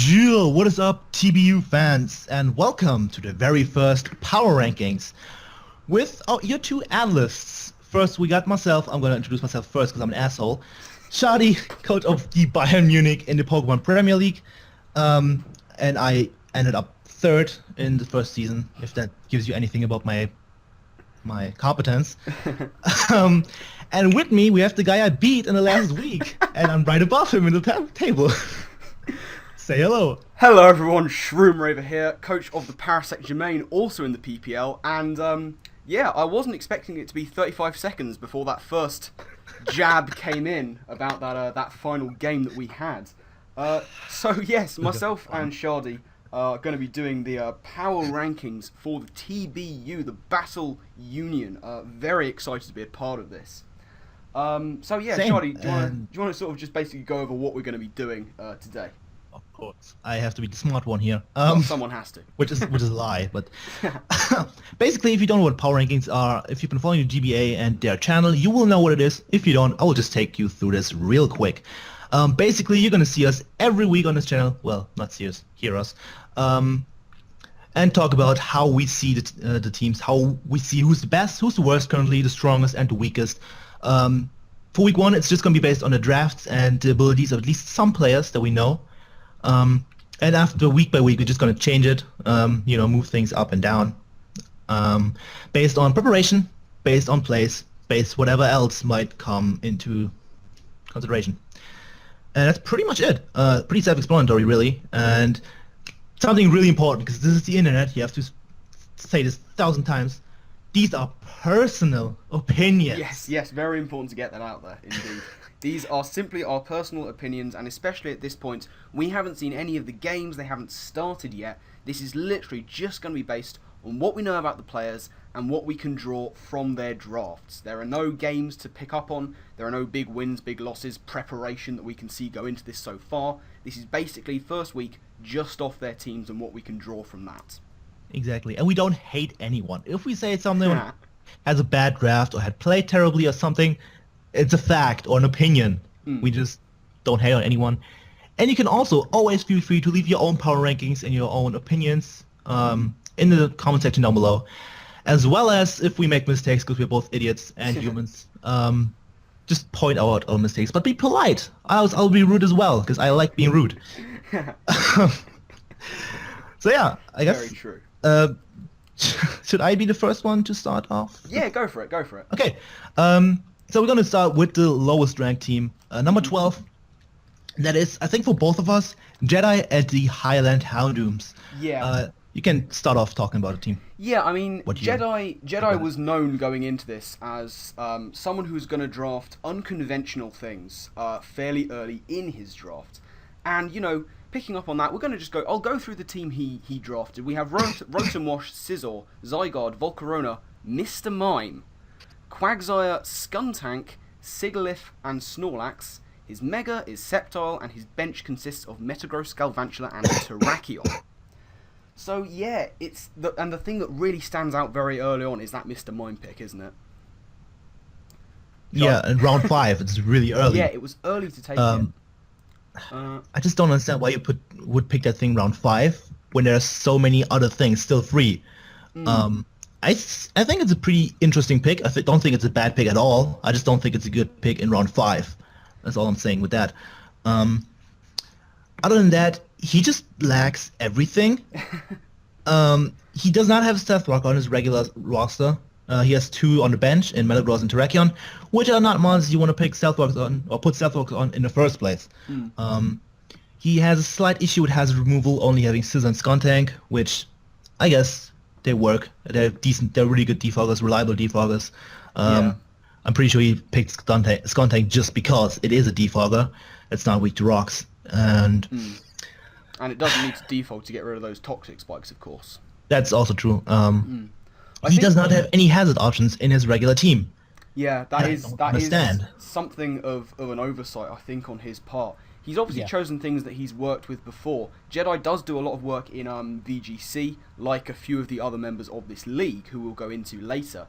Bonjour, what is up, TBU fans, and welcome to the very first Power Rankings with your two analysts. First, we got myself. I'm going to introduce myself first because I'm an asshole. Shadi, coach of the Bayern Munich in the Pokemon Premier League, and I ended up third in the first season, if that gives you anything about my competence. And with me, we have the guy I beat in the last week, and I'm right above him in the table. Say hello. Hello everyone, Shroomer here, coach of the Paris Saint-Germain, also in the PPL, and yeah, I wasn't expecting it to be 35 seconds before that first jab came in about that final game that we had. So yes, myself and Shadi are going to be doing the power rankings for the TBU, the Battle Union. Very excited to be a part of this. So yeah, Same. Shadi, do you want to sort of just basically go over what we're going to be doing today? Of course, I have to be the smart one here. Well, someone has to. which is a lie, but basically, if you don't know what power rankings are, if you've been following the GBA and their channel, you will know what it is. If you don't, I will just take you through this real quick. Basically, you're gonna see us every week on this channel. Well, not see us, hear us, and talk about how we see the teams, how we see who's the best, who's the worst currently, the strongest, and the weakest. For week one, it's just gonna be based on the drafts and the abilities of at least some players that we know. And after week by week, we're just going to change it, move things up and down, based on preparation, based on plays, based whatever else might come into consideration. And that's pretty much it. Pretty self-explanatory, really. And something really important, because this is the internet, you have to say this 1,000 times. These are personal opinions. Yes, very important to get that out there, indeed. These are simply our personal opinions, and especially at this point, we haven't seen any of the games, they haven't started yet. This is literally just going to be based on what we know about the players and what we can draw from their drafts. There are no games to pick up on, there are no big wins, big losses, preparation that we can see go into this so far. This is basically first week just off their teams and what we can draw from that. Exactly, and we don't hate anyone. If we say someone has a bad draft or had played terribly or something, it's a fact or an opinion. We just don't hate on anyone. And you can also always feel free to leave your own power rankings and your own opinions in the comment section down below. As well as if we make mistakes, because we're both idiots and humans, just point out our mistakes. But be polite. I'll be rude as well, because I like being rude. So yeah, I guess... Very true. Should I be the first one to start off? Yeah, go for it. Okay. So we're going to start with the lowest ranked team, number 12. That is, I think for both of us, Jedi at the Highland Houndooms. Yeah. You can start off talking about the team. Yeah, I mean, Jedi was known going into this as someone who's going to draft unconventional things fairly early in his draft. And, picking up on that, we're going to just go... I'll go through the team he drafted. We have Rotomwash, Scizor, Zygarde, Volcarona, Mr. Mime, Quagsire, Skuntank, Sigilyph, and Snorlax. His Mega is Sceptile, and his bench consists of Metagross, Galvantula, and Terrakion. So yeah, the thing that really stands out very early on is that Mr. Mime pick, isn't it? Yeah, in round 5, it's really early. Yeah, it was early to take it. I just don't understand why you would pick that thing round 5 when there are so many other things still free. I think it's a pretty interesting pick. I don't think it's a bad pick at all. I just don't think it's a good pick in round 5. That's all I'm saying with that. Other than that, he just lacks everything. He does not have Stealth Rock on his regular roster. He has 2 on the bench in Metagross and Terrakion, which are not monsters you want to pick Stealth Rocks on or put Stealth Rocks on in the first place. He has a slight issue with hazard removal, only having Scizor and Skuntank, which I guess they work. They're decent. They're really good defoggers, reliable defoggers. I'm pretty sure he picked Skuntank just because it is a defogger. It's not weak to rocks, and it doesn't need to default to get rid of those toxic spikes, of course. That's also true. He does not have any hazard options in his regular team. Yeah, that is something of an oversight, I think, on his part. He's obviously chosen things that he's worked with before. Jedi does do a lot of work in VGC, like a few of the other members of this league, who we'll go into later.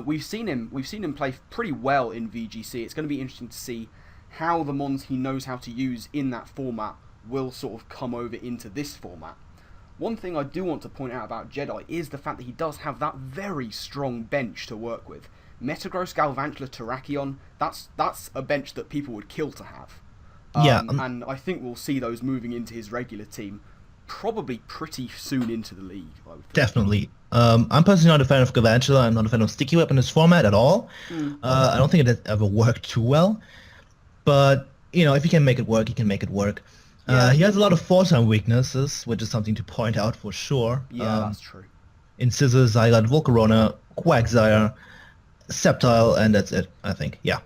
We've seen him play pretty well in VGC. It's going to be interesting to see how the mons he knows how to use in that format will sort of come over into this format. One thing I do want to point out about Jedi is the fact that he does have that very strong bench to work with. Metagross, Galvantula, Terrakion, that's a bench that people would kill to have. And I think we'll see those moving into his regular team probably pretty soon into the league. I would think. Definitely. I'm personally not a fan of Galvantula. I'm not a fan of Sticky Whip in this format at all. I don't think it has ever worked too well. But, if you can make it work, you can make it work. He has a lot of 4-time weaknesses, which is something to point out for sure. Yeah, that's true. In Scissors, Zygarde, Volcarona, Quagsire, Sceptile, and that's it, I think. Yeah.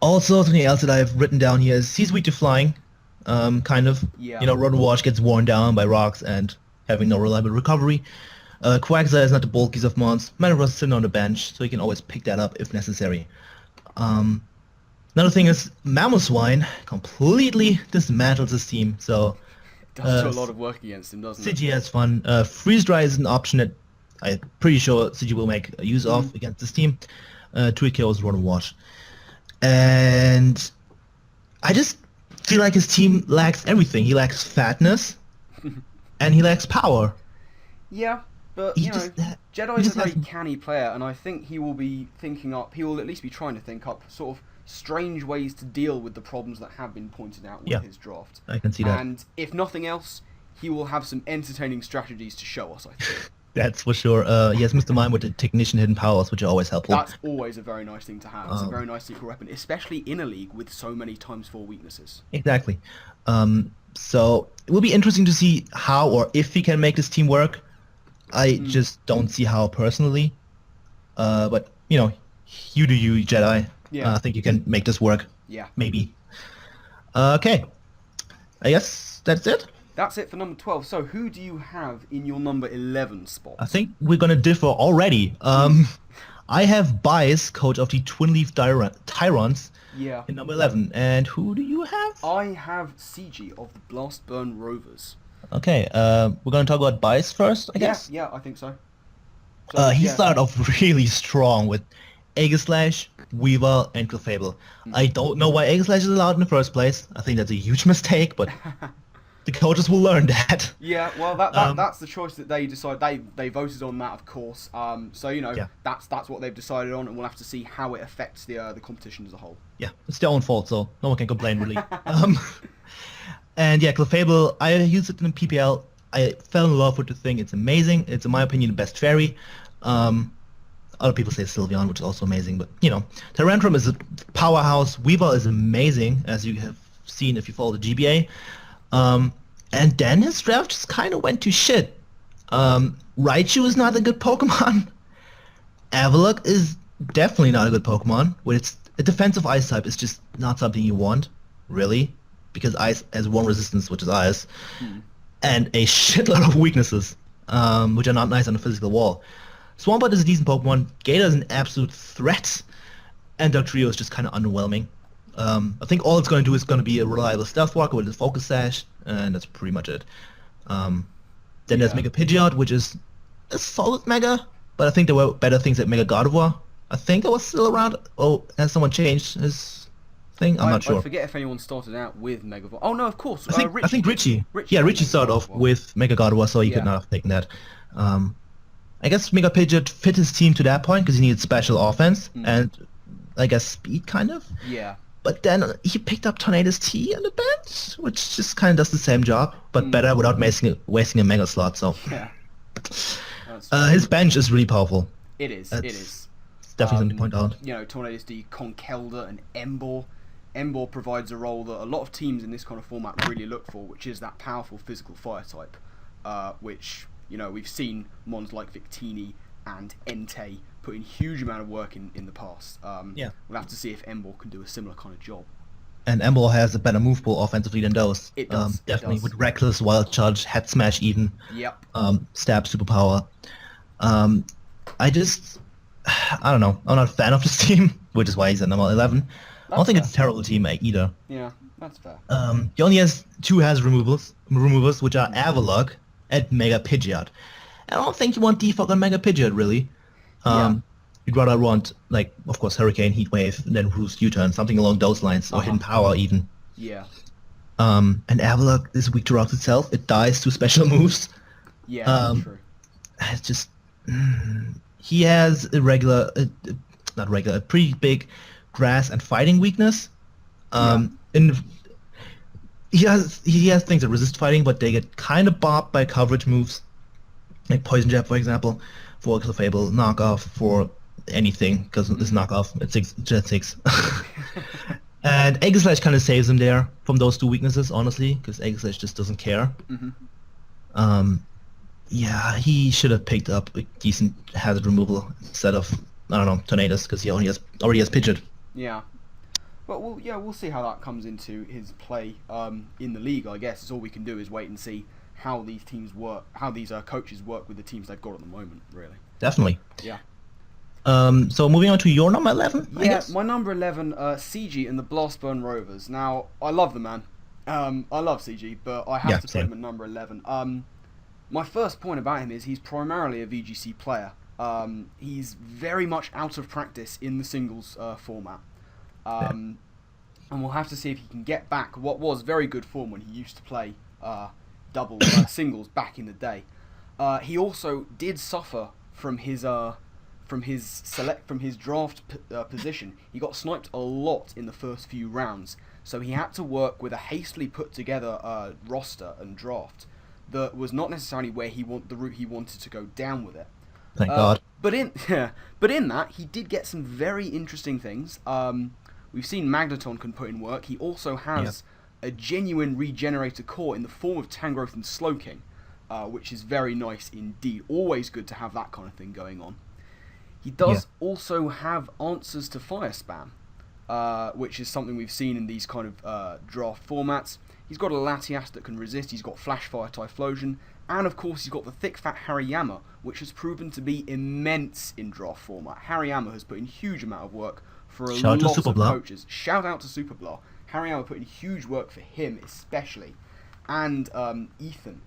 Also, something else that I've written down here is he's weak to flying, kind of. Yeah. Rotom Wash gets worn down by rocks and having no reliable recovery. Quagsire is not the bulkiest of mons. Metagross is sitting on the bench, so you can always pick that up if necessary. Another thing is Mamoswine completely dismantles his team, so... Does do a lot of work against him, doesn't it? CG has fun. Freeze Dry is an option that I'm pretty sure CG will make use of against this team. 2 KOs, Rotom Wash. And I just feel like his team lacks everything. He lacks fatness, and he lacks power. Yeah, but, Jedi is a very canny player, and I think he will be he will at least be trying to think up sort of strange ways to deal with the problems that have been pointed out with his draft. I can see that. And if nothing else, he will have some entertaining strategies to show us, I think. That's for sure. He has Mr. Mime with the Technician Hidden Powers, which are always helpful. That's always a very nice thing to have. It's a very nice secret weapon, especially in a league with so many ×4 weaknesses. Exactly. So it will be interesting to see how or if he can make this team work. I just don't see how personally. But, you do you, Jedi. Yeah. I think you can make this work. Yeah. Maybe. Okay. I guess that's it. That's it for number 12. So who do you have in your number 11 spot? I think we're going to differ already. I have Bias, coach of the Twin Leaf Tyrants, in number 11. And who do you have? I have CG of the Blastburn Rovers. Okay, we're going to talk about Bias first, I guess? Yeah, I think so. He started off really strong with Aegislash, Weavile, and Clefable. I don't know why Aegislash is allowed in the first place. I think that's a huge mistake, but the coaches will learn that. Yeah, well, that's the choice that they decide. They voted on that, of course. So that's what they've decided on, and we'll have to see how it affects the competition as a whole. Yeah, it's their own fault, so no one can complain really. And yeah, Clefable, I used it in PPL. I fell in love with the thing. It's amazing. It's, in my opinion, the best fairy. Other people say Sylveon, which is also amazing, but, Tyrantrum is a powerhouse. Weavile is amazing, as you have seen if you follow the GBA. And then his draft just kind of went to shit. Raichu is not a good Pokemon. Avalok is definitely not a good Pokemon. With its defensive Ice type is just not something you want, really, because Ice has one resistance, which is Ice, and a shitload of weaknesses, which are not nice on the physical wall. Swampert is a decent Pokemon. Gator is an absolute threat, and Dugtrio is just kind of underwhelming. I think all it's going to do is going to be a reliable Stealth Walker with a Focus Sash, and that's pretty much it. Then there's Mega Pidgeot, which is a solid Mega, but I think there were better things like Mega Gardevoir. I think that was still around. Oh, has someone changed his thing? I'm not sure. I forget if anyone started out with Mega. Oh no, of course. I think Richie. Yeah, Richie started off with Mega Gardevoir, so he could not have taken that. I guess Mega Pidgeot fit his team to that point because he needed special offense and I guess speed, kind of. Yeah. But then he picked up Tornadus T on the bench, which just kind of does the same job, but better without wasting a Mega slot. So yeah. His bench is really powerful. It is. It is. It's definitely something to point out. Tornadus D, Conkeldurr, and Emboar. Emboar provides a role that a lot of teams in this kind of format really look for, which is that powerful physical fire type, which we've seen mons like Victini and Entei put in huge amount of work in the past. We'll have to see if Emboar can do a similar kind of job. And Emboar has a better move pool offensively than those. It does. Definitely with Reckless, Wild Charge, Head Smash even. Yep. Stab, Superpower. I don't know. I'm not a fan of this team, which is why he's at number 11. I don't think it's a terrible team either. Yeah, that's fair. He only has 2 Hazard removers, which are Avalok and Mega Pidgeot. I don't think you want Defog on Mega Pidgeot, really. You'd rather want, of course, Hurricane, Heat Wave, and then Roost U-Turn, something along those lines, or Hidden Power even. Yeah. And Avalok is weak to rocks itself. It dies to special moves. Yeah, that's true. It's just he has a pretty big grass and fighting weakness. And he has things that resist fighting, but they get kind of bopped by coverage moves, like Poison Jab, for example, for Clefable, knockoff for anything because it's knockoff. It's Jet 6. And Egg Slash kind of saves him there from those two weaknesses, honestly, because Egg Slash just doesn't care. Yeah, he should have picked up a decent hazard removal instead of, I don't know, Tornadus, because he already has Pidgeot. Yeah. But we'll see how that comes into his play in the league. I guess it's all we can do is wait and see how these teams work, how these coaches work with the teams they've got at the moment. Really. Definitely. Yeah. So moving on to your number 11. I Yeah, guess. my number 11, CG and the Blastburn Rovers. Now, I love the man. I love CG, but I have to put him at number 11. My first point about him is he's primarily a VGC player. He's very much out of practice in the singles format. And we'll have to see if he can get back what was very good form when he used to play double singles back in the day. He also did suffer from his draft position. He got sniped a lot in the first few rounds, so he had to work with a hastily put together roster and draft that was not necessarily the route he wanted to go down with it. Thank God. But in that, he did get some very interesting things. We've seen Magneton can put in work. He also has a genuine regenerator core in the form of Tangrowth and Slowking, which is very nice indeed. Always good to have that kind of thing going on. He does also have answers to Fire Spam, which is something we've seen in these kind of draft formats. He's got a Latias that can resist, he's got Flash Fire Typhlosion, and of course he's got the Thick Fat Hariyama, which has proven to be immense in draft format. Hariyama has put in huge amount of work for a lot of coaches. Shout out to Superblah. Hariyama put in huge work for him especially, and Ethan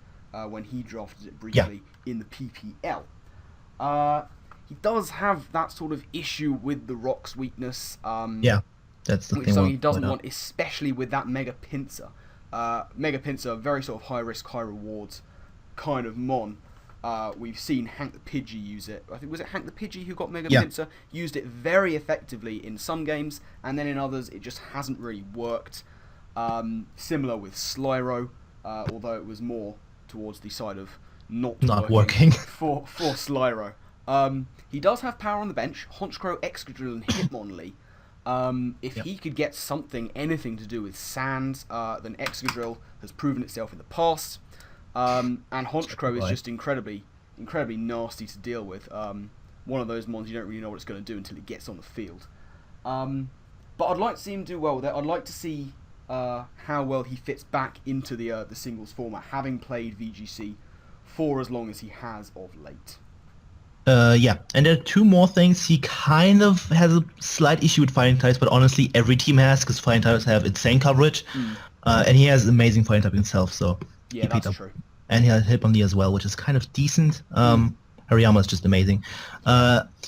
when he drafted it briefly in the PPL. He does have that sort of issue with the rocks weakness. That's the thing. So he doesn't want, especially with that Mega Pinsir. Mega Pinsir, very sort of high risk, high rewards kind of mon. We've seen Hank the Pidgey use it. I think was it Hank the Pidgey who got Mega Pinsir? Used it very effectively in some games, and then in others it just hasn't really worked. Similar with Slyro, although it was more towards the side of not working for Slyro. He does have power on the bench. Honchkrow, Excadrill, and Hitmonlee. If he could get anything to do with Sand, then Excadrill has proven itself in the past. And Honchkrow is just incredibly nasty to deal with. One of those mons you don't really know what it's going to do until it gets on the field. But I'd like to see him do well with it. I'd like to see how well he fits back into the singles format, having played VGC for as long as he has of late. And there are two more things. He kind of has a slight issue with fighting types, but honestly, every team has, because fighting types have insane coverage, and he has amazing fighting type himself. So yeah, that's true. And he has Hitmonlee as well, which is kind of decent. Hariyama is just amazing.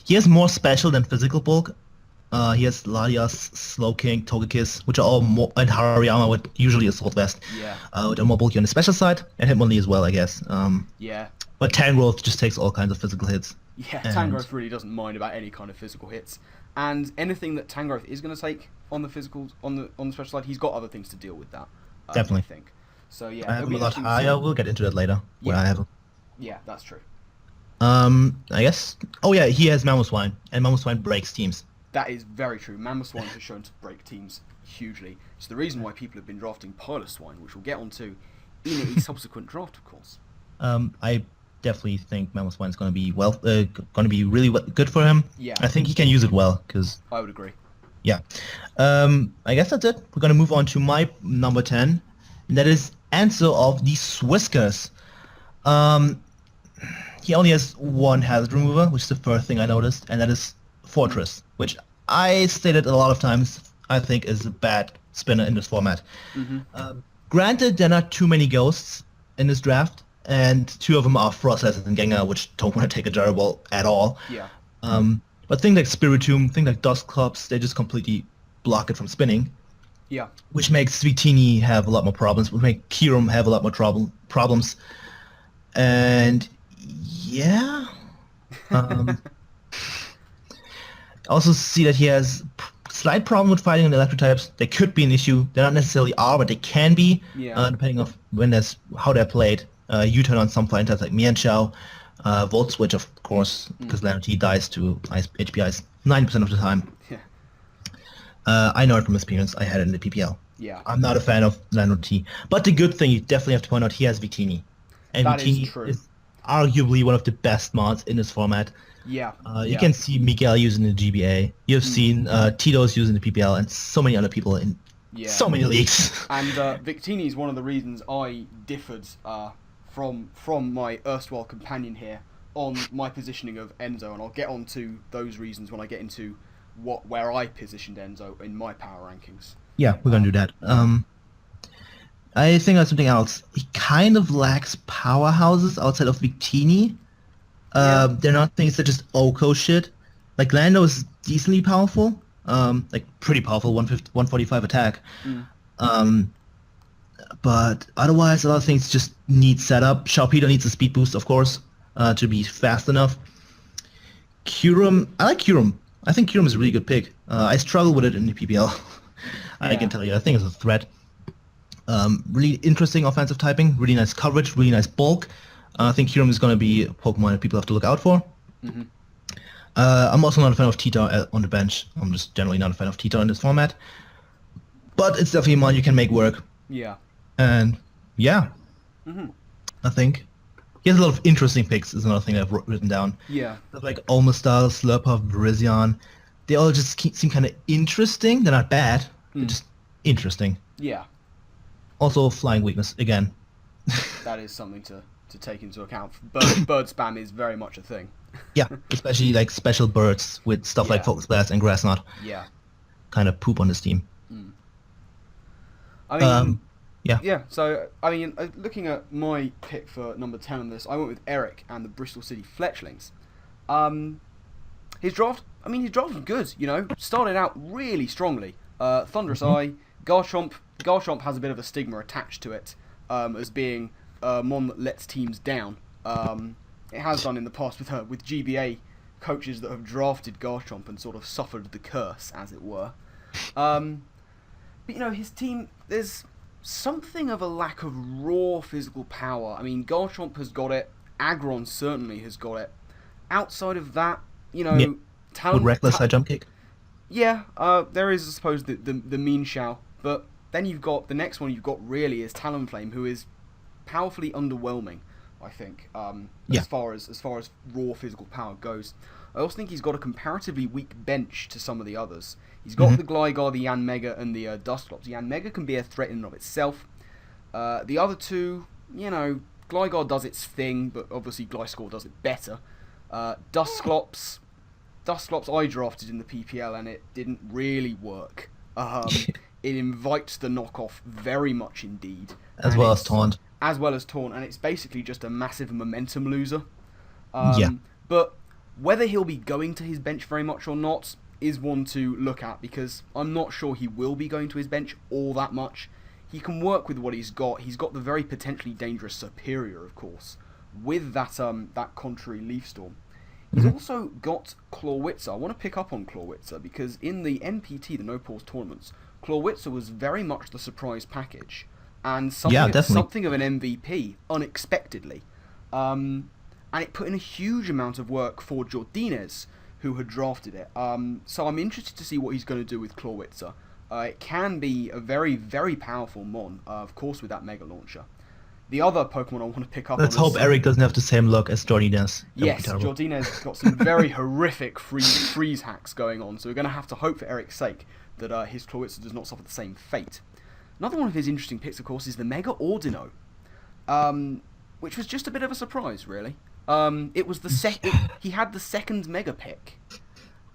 He has more special than physical bulk. He has Latias, Slowking, Togekiss, which are all more, and Hariyama with usually Assault Vest, which are more bulky on the special side, and Hitmonlee as well, I guess. But Tangrowth just takes all kinds of physical hits. Yeah, Tangrowth really doesn't mind about any kind of physical hits, and anything that Tangrowth is going to take on the physical on the special side, he's got other things to deal with that. Definitely, I think. So yeah, I have him a lot higher. We'll get into that later. Where I have him. Yeah, that's true. I guess. Oh yeah, he has Mamoswine, and Mamoswine breaks teams. That is very true. Mamoswine has shown to break teams hugely. It's the reason why people have been drafting Piloswine, which we'll get onto in a subsequent draft, of course. I definitely think Mamoswine is going to be really good for him. Yeah. I think he can use it well, because I would agree. Yeah. I guess that's it. We're going to move on to my number 10, and that is Answer of the Swiskers. He only has one hazard remover, which is the first thing I noticed, and that is Fortress, which I stated a lot of times I think is a bad spinner in this format. Granted, there are not too many ghosts in this draft, and two of them are Frostlass and Gengar, which don't want to take a Gyro Ball at all. Yeah. But things like Spiritomb, things like Dusclops, they just completely block it from spinning. Yeah. which makes Victini have a lot more problems, would make Kirum have a lot more problems. And yeah, um, I also see that he has slight problem with fighting on the electric types. They could be an issue. They not necessarily are, but they can be, Yeah. depending on how they're played. U-turn on some fighting types like Mian Chao, Volt Switch, of course, because Leonard T dies to HPIs 90% of the time. Yeah. I know it from experience. I had it in the PPL. Yeah. I'm not a fan of Leonard T. But the good thing, you definitely have to point out, he has Victini. And That is Victini true. is arguably one of the best mods in this format. Yeah. You can see Miguel using the GBA. You've seen Tito's using the PPL, and so many other people in so many leagues. And Victini is one of the reasons I differed from my erstwhile companion here on my positioning of Enzo, and I'll get on to those reasons when I get into where I positioned Enzo in my power rankings. Yeah, we're gonna do that. I think that's something else. He kind of lacks powerhouses outside of Victini. They're not things that just Oko shit. Like Lando is decently powerful, like pretty powerful, 145 attack. But otherwise, a lot of things just need setup. Sharpedo needs a speed boost, of course, to be fast enough. Kirum, I like Kirum. I think Kirum is a really good pick. I struggle with it in the PPL. I can tell you, I think it's a threat. Really interesting offensive typing, really nice coverage, really nice bulk. I think Kirum is going to be a Pokemon that people have to look out for. I'm also not a fan of Tita on the bench. I'm just generally not a fan of Tita in this format. But it's definitely a mod you can make work. Yeah. And yeah, I think he has a lot of interesting picks. Is another thing I've written down. Yeah. Stuff like Olmastar, Slurpuff, Virizion. They all just seem kind of interesting. They're not bad. They're just interesting. Yeah. Also, flying weakness again. That is something to take into account. Bird spam is very much a thing. Yeah, especially like special birds with stuff like Focus Blast and Grass Knot. Yeah. Kind of poop on this team. I mean, yeah. Yeah, so, I mean, looking at my pick for number 10 on this, I went with Eric and the Bristol City Fletchlings. His draft was good, you know. Started out really strongly. Thunderous Eye, Garchomp. Garchomp has a bit of a stigma attached to it as being one that lets teams down. It has done in the past with GBA coaches that have drafted Garchomp and sort of suffered the curse, as it were. But, you know, his team, there's something of a lack of raw physical power. I mean, Garchomp has got it. Aggron certainly has got it. Outside of that, you know... With Reckless High Jump Kick? Yeah, there is, I suppose, the Mean Shao. But then you've got... The next one you've got really is Talonflame, who is powerfully underwhelming, I think, as far as raw physical power goes. I also think he's got a comparatively weak bench to some of the others. He's got the Gligar, the Yanmega, and the Dusclops. Yanmega can be a threat in and of itself. The other two, you know, Gligar does its thing, but obviously Gliscor does it better. Dusclops I drafted in the PPL, and it didn't really work. It invites the knockoff very much indeed. As well as Taunt. As well as Taunt, and it's basically just a massive momentum loser. But whether he'll be going to his bench very much or not is one to look at, because I'm not sure he will be going to his bench all that much. He can work with what he's got. He's got the very potentially dangerous Superior, of course, with that contrary Leaf Storm. He's also got Clawitzer. I want to pick up on Clawitzer because in the NPT, the No Pause tournaments, Clawitzer was very much the surprise package and something of an MVP unexpectedly. And it put in a huge amount of work for Jordinez, who had drafted it. So I'm interested to see what he's going to do with Clawitzer. It can be a very, very powerful mon, of course, with that Mega Launcher. The other Pokemon I want to pick up Let's hope Eric doesn't have the same luck as Jordinez. Yes, Jordinez has got some very horrific freeze hacks going on, so we're going to have to hope for Eric's sake that his Clawitzer does not suffer the same fate. Another one of his interesting picks, of course, is the Mega Ordino, which was just a bit of a surprise, really. It was he had the second Mega pick,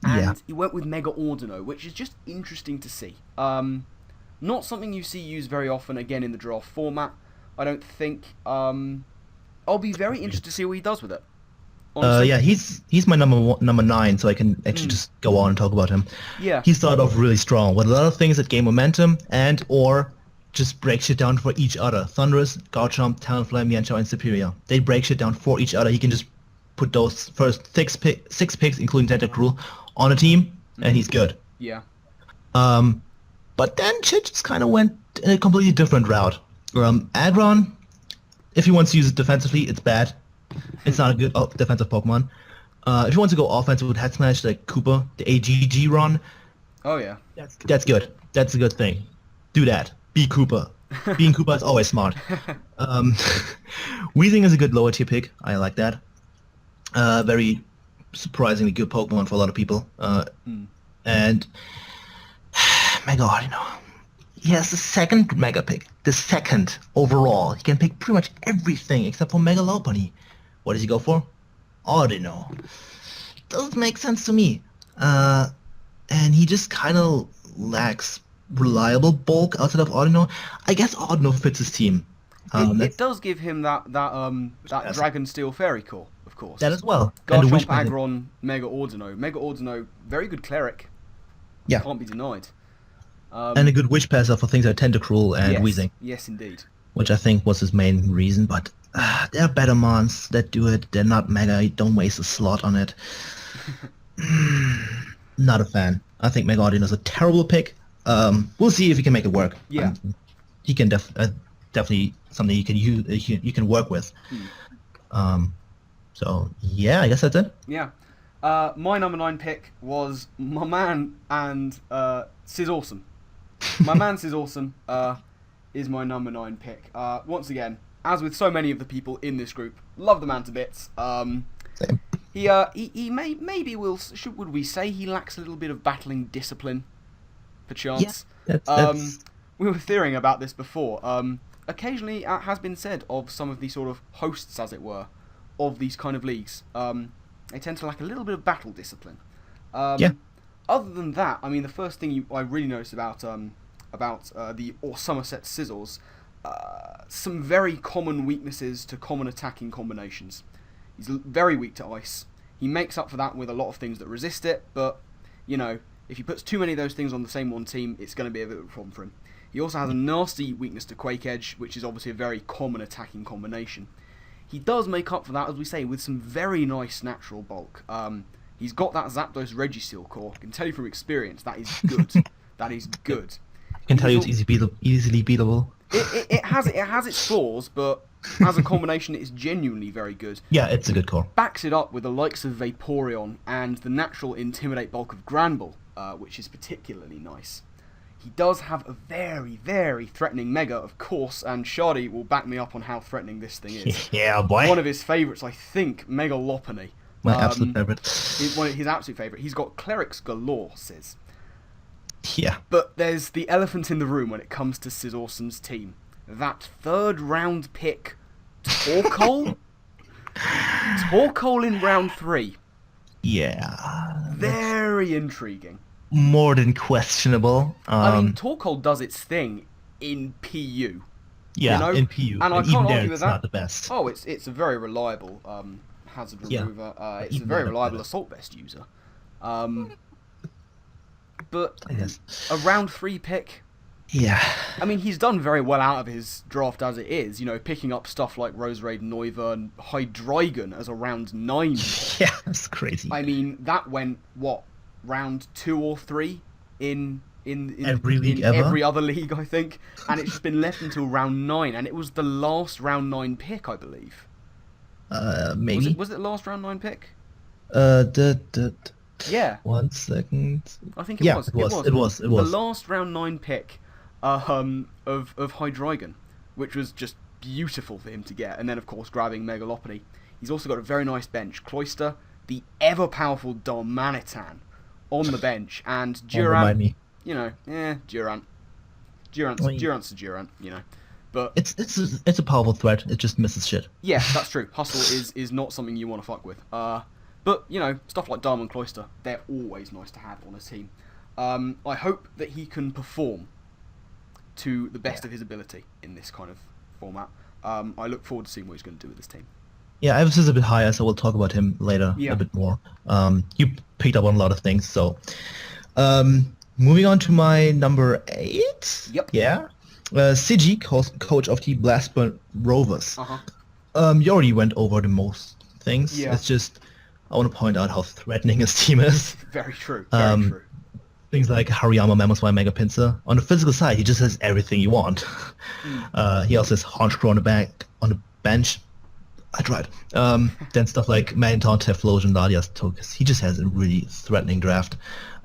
and he went with Mega Ordino, which is just interesting to see. Not something you see used very often, again, in the draft format. I don't think. I'll be very interested to see what he does with it. honestly. Yeah, he's my number 9, so I can actually just go on and talk about him. Yeah. He started off really strong with a lot of things that gain momentum and or just break shit down for each other. Thunderous, Garchomp, Talonflame, Yancho, and Superior. They break shit down for each other. He can just put those first six picks, including Tentacruel, on a team, and he's good. Yeah. But then shit just kind of went in a completely different route. Aggron, if he wants to use it defensively, it's bad. It's not a good defensive Pokemon. If you want to go offensive with Head Smash, like Koopa, the AGG run, Oh yeah. that's good. That's a good thing. Do that. Be Koopa. Being Koopa is always smart. Weezing is a good lower tier pick. I like that. Very surprisingly good Pokemon for a lot of people. And Mega Audino. He has the second Mega pick. The second overall. He can pick pretty much everything except for Mega Lopunny. What does he go for? Audino. Doesn't make sense to me. And he just kind of lacks reliable bulk outside of Audino. I guess Audino fits his team. It does give him that Dragon Steel Fairy Core, of course. That as well. Garchomp, Aggron, Mega Audino. Mega Audino, very good Cleric. Yeah. Can't be denied. And a good Wish Passer for things like Tentacruel and Weezing. Yes, indeed. Which I think was his main reason, but there are better mons that do it. They're not Mega. You don't waste a slot on it. Not a fan. I think Mega Audino is a terrible pick. We'll see if he can make it work. Yeah. He can definitely something you can use. You can work with. So yeah, I guess that's it. Yeah. My number 9 pick was my man and Sis Awesome. My man Sis Awesome is my number 9 pick. Once again, as with so many of the people in this group, love the man to bits. Same. He would we say he lacks a little bit of battling discipline, perchance? Yeah, that's... We were theorying about this before. Occasionally, it has been said of some of the sort of hosts, as it were, of these kind of leagues. They tend to lack a little bit of battle discipline. Yeah. Other than that, I mean, the first thing I really noticed about the Somerset Sizzles, some very common weaknesses to common attacking combinations. He's very weak to ice. He makes up for that with a lot of things that resist it, but, you know, if he puts too many of those things on the same one team, it's going to be a bit of a problem for him. He also has a nasty weakness to Quake Edge, which is obviously a very common attacking combination. He does make up for that, as we say, with some very nice natural bulk. He's got that Zapdos Registeel core. I can tell you from experience, that is good. That is good. I can tell you it's easily beatable. It has its flaws, but as a combination, it's genuinely very good. Yeah, it's a good core. Backs it up with the likes of Vaporeon and the natural Intimidate bulk of Granbull, which is particularly nice. He does have a very, very threatening Mega, of course, and Shardy will back me up on how threatening this thing is. Yeah, boy. One of his favourites, I think, Mega Lopunny. My absolute favourite. His absolute favourite. He's got Clerics galore, Sis. Yeah. But there's the elephant in the room when it comes to Sis Awesome's team. That 3rd round pick, Torkoal? Torkoal in round 3. Yeah. Very intriguing. More than questionable. I mean, Torkoal does its thing in PU. Yeah, you know? in PU. And I even can't there, argue with it's that. not the best. Oh, it's a very reliable hazard remover. It's a even very better. reliable Assault Vest user. But I guess. a round 3 pick. Yeah. I mean, he's done very well out of his draft as it is. You know, picking up stuff like Roserade, Noiva, and Hydreigon as a round 9 pick. Yeah, that's crazy. I mean, that went, what, round 2 or 3 in every league in ever? every other league, I think. And it's just been left until round 9. And it was the last round 9 pick, I believe. Maybe. Was it the last round 9 pick? Yeah. 1 second. I think it was. It was. The last round 9 pick of Hydreigon, which was just beautiful for him to get. And then, of course, grabbing Mega Lopunny. He's also got a very nice bench. Cloyster, the ever-powerful Darmanitan on the bench, and Durant. Remind me. You know, Durant. Durant's a Durant, you know. But it's a powerful threat. It just misses shit. Yeah, that's true. Hustle is not something you want to fuck with. But, you know, stuff like Darman Cloyster, they're always nice to have on a team. I hope that he can perform to the best of his ability in this kind of format. I look forward to seeing what he's going to do with this team. Yeah, Ives is a bit higher, so we'll talk about him later Yeah. a bit more. You picked up on a lot of things, so moving on to my number 8. Yep. Yeah, Sigi, coach of the Blackburn Rovers. Uh-huh. You already went over the most things. Yeah. It's just I want to point out how threatening his team is. Very true. Very true. Things like Hariyama, Mamoswine, Mega Pinsir. On the physical side, he just has everything you want. He also has Honchkrow on the bench. I tried. Then stuff like Magneton, Teflosion, Ladias, Tokus. He just has a really threatening draft.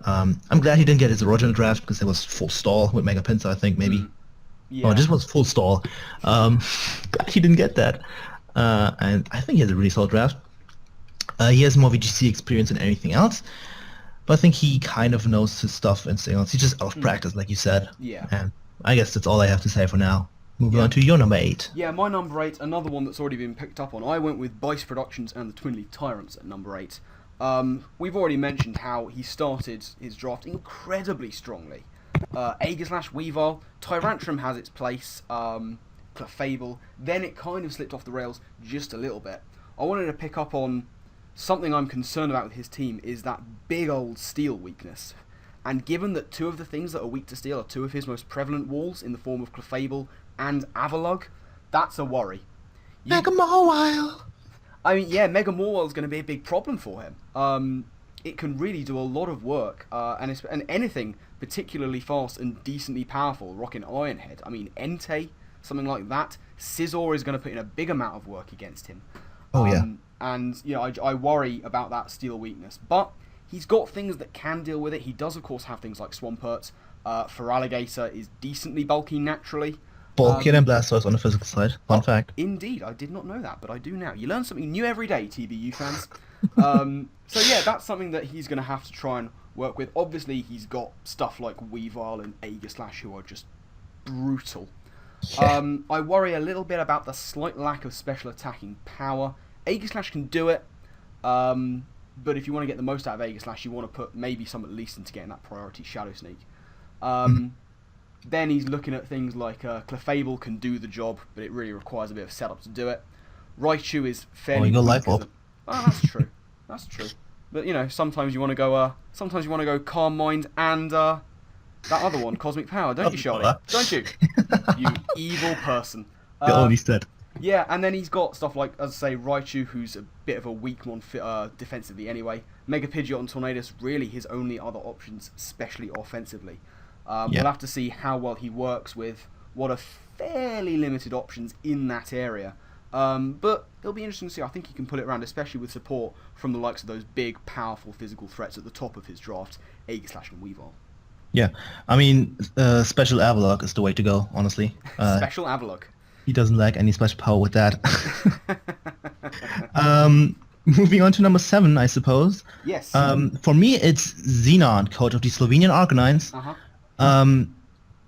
I'm glad he didn't get his original draft because it was full stall with Mega Pinsir, I think, maybe. Yeah. Oh, it just was full stall. He didn't get that. And I think he has a really solid draft. He has more VGC experience than anything else. But I think he kind of knows his stuff in singles. He's just out of practice, like you said. Yeah. And I guess that's all I have to say for now. Moving on to your number 8. Yeah, my number 8, another one that's already been picked up on. I went with Bice Productions and the Twin Leaf Tyrants at number 8. We've already mentioned how he started his draft incredibly strongly. Aegislash, Weavile, Tyrantrum has its place, Clefable, then it kind of slipped off the rails just a little bit. I wanted to pick up on something I'm concerned about with his team is that big old steel weakness. And given that 2 of the things that are weak to steel are 2 of his most prevalent walls in the form of Clefable and Avalugg, that's a worry. Mega Mawile! I mean, yeah, Mega Mawile is going to be a big problem for him. It can really do a lot of work, and anything particularly fast and decently powerful, rocking Ironhead. I mean, Entei, something like that. Scizor is going to put in a big amount of work against him. Oh, yeah. And, you know, I worry about that steel weakness. But he's got things that can deal with it. He does, of course, have things like Swampert. Feraligatr is decently bulky naturally. Bulkier than Blastoise on the physical side. Fun fact. Indeed, I did not know that, but I do now. You learn something new every day, TBU fans. So yeah, that's something that he's going to have to try and work with. Obviously, he's got stuff like Weavile and Aegislash who are just brutal. Yeah. I worry a little bit about the slight lack of special attacking power. Aegislash can do it, but if you want to get the most out of Aegislash, you want to put maybe some at least into getting that priority Shadow Sneak. Then he's looking at things like Clefable can do the job, but it really requires a bit of setup to do it. Raichu is fairly. you got weak Life as Orb. Oh, that's true. That's true. But you know, sometimes you want to go. Sometimes you want to go Calm Mind and that other one, Cosmic Power, don't you, Charlie? Don't you? You evil person. The only stat. Yeah, and then he's got stuff like, as I say, Raichu, who's a bit of a weak one defensively anyway. Mega Pidgeot and Tornadus, really his only other options, especially offensively. We'll have to see how well he works with what are fairly limited options in that area. But it'll be interesting to see. I think he can pull it around, especially with support from the likes of those big, powerful physical threats at the top of his draft, Aegislash and Weavile. Yeah. I mean, Special Avalugg is the way to go, honestly. Special Avalugg. He doesn't lack any special power with that. Moving on to number 7, I suppose. Yes. For me, it's Xenon, coach of the Slovenian Arcanines. Uh-huh. And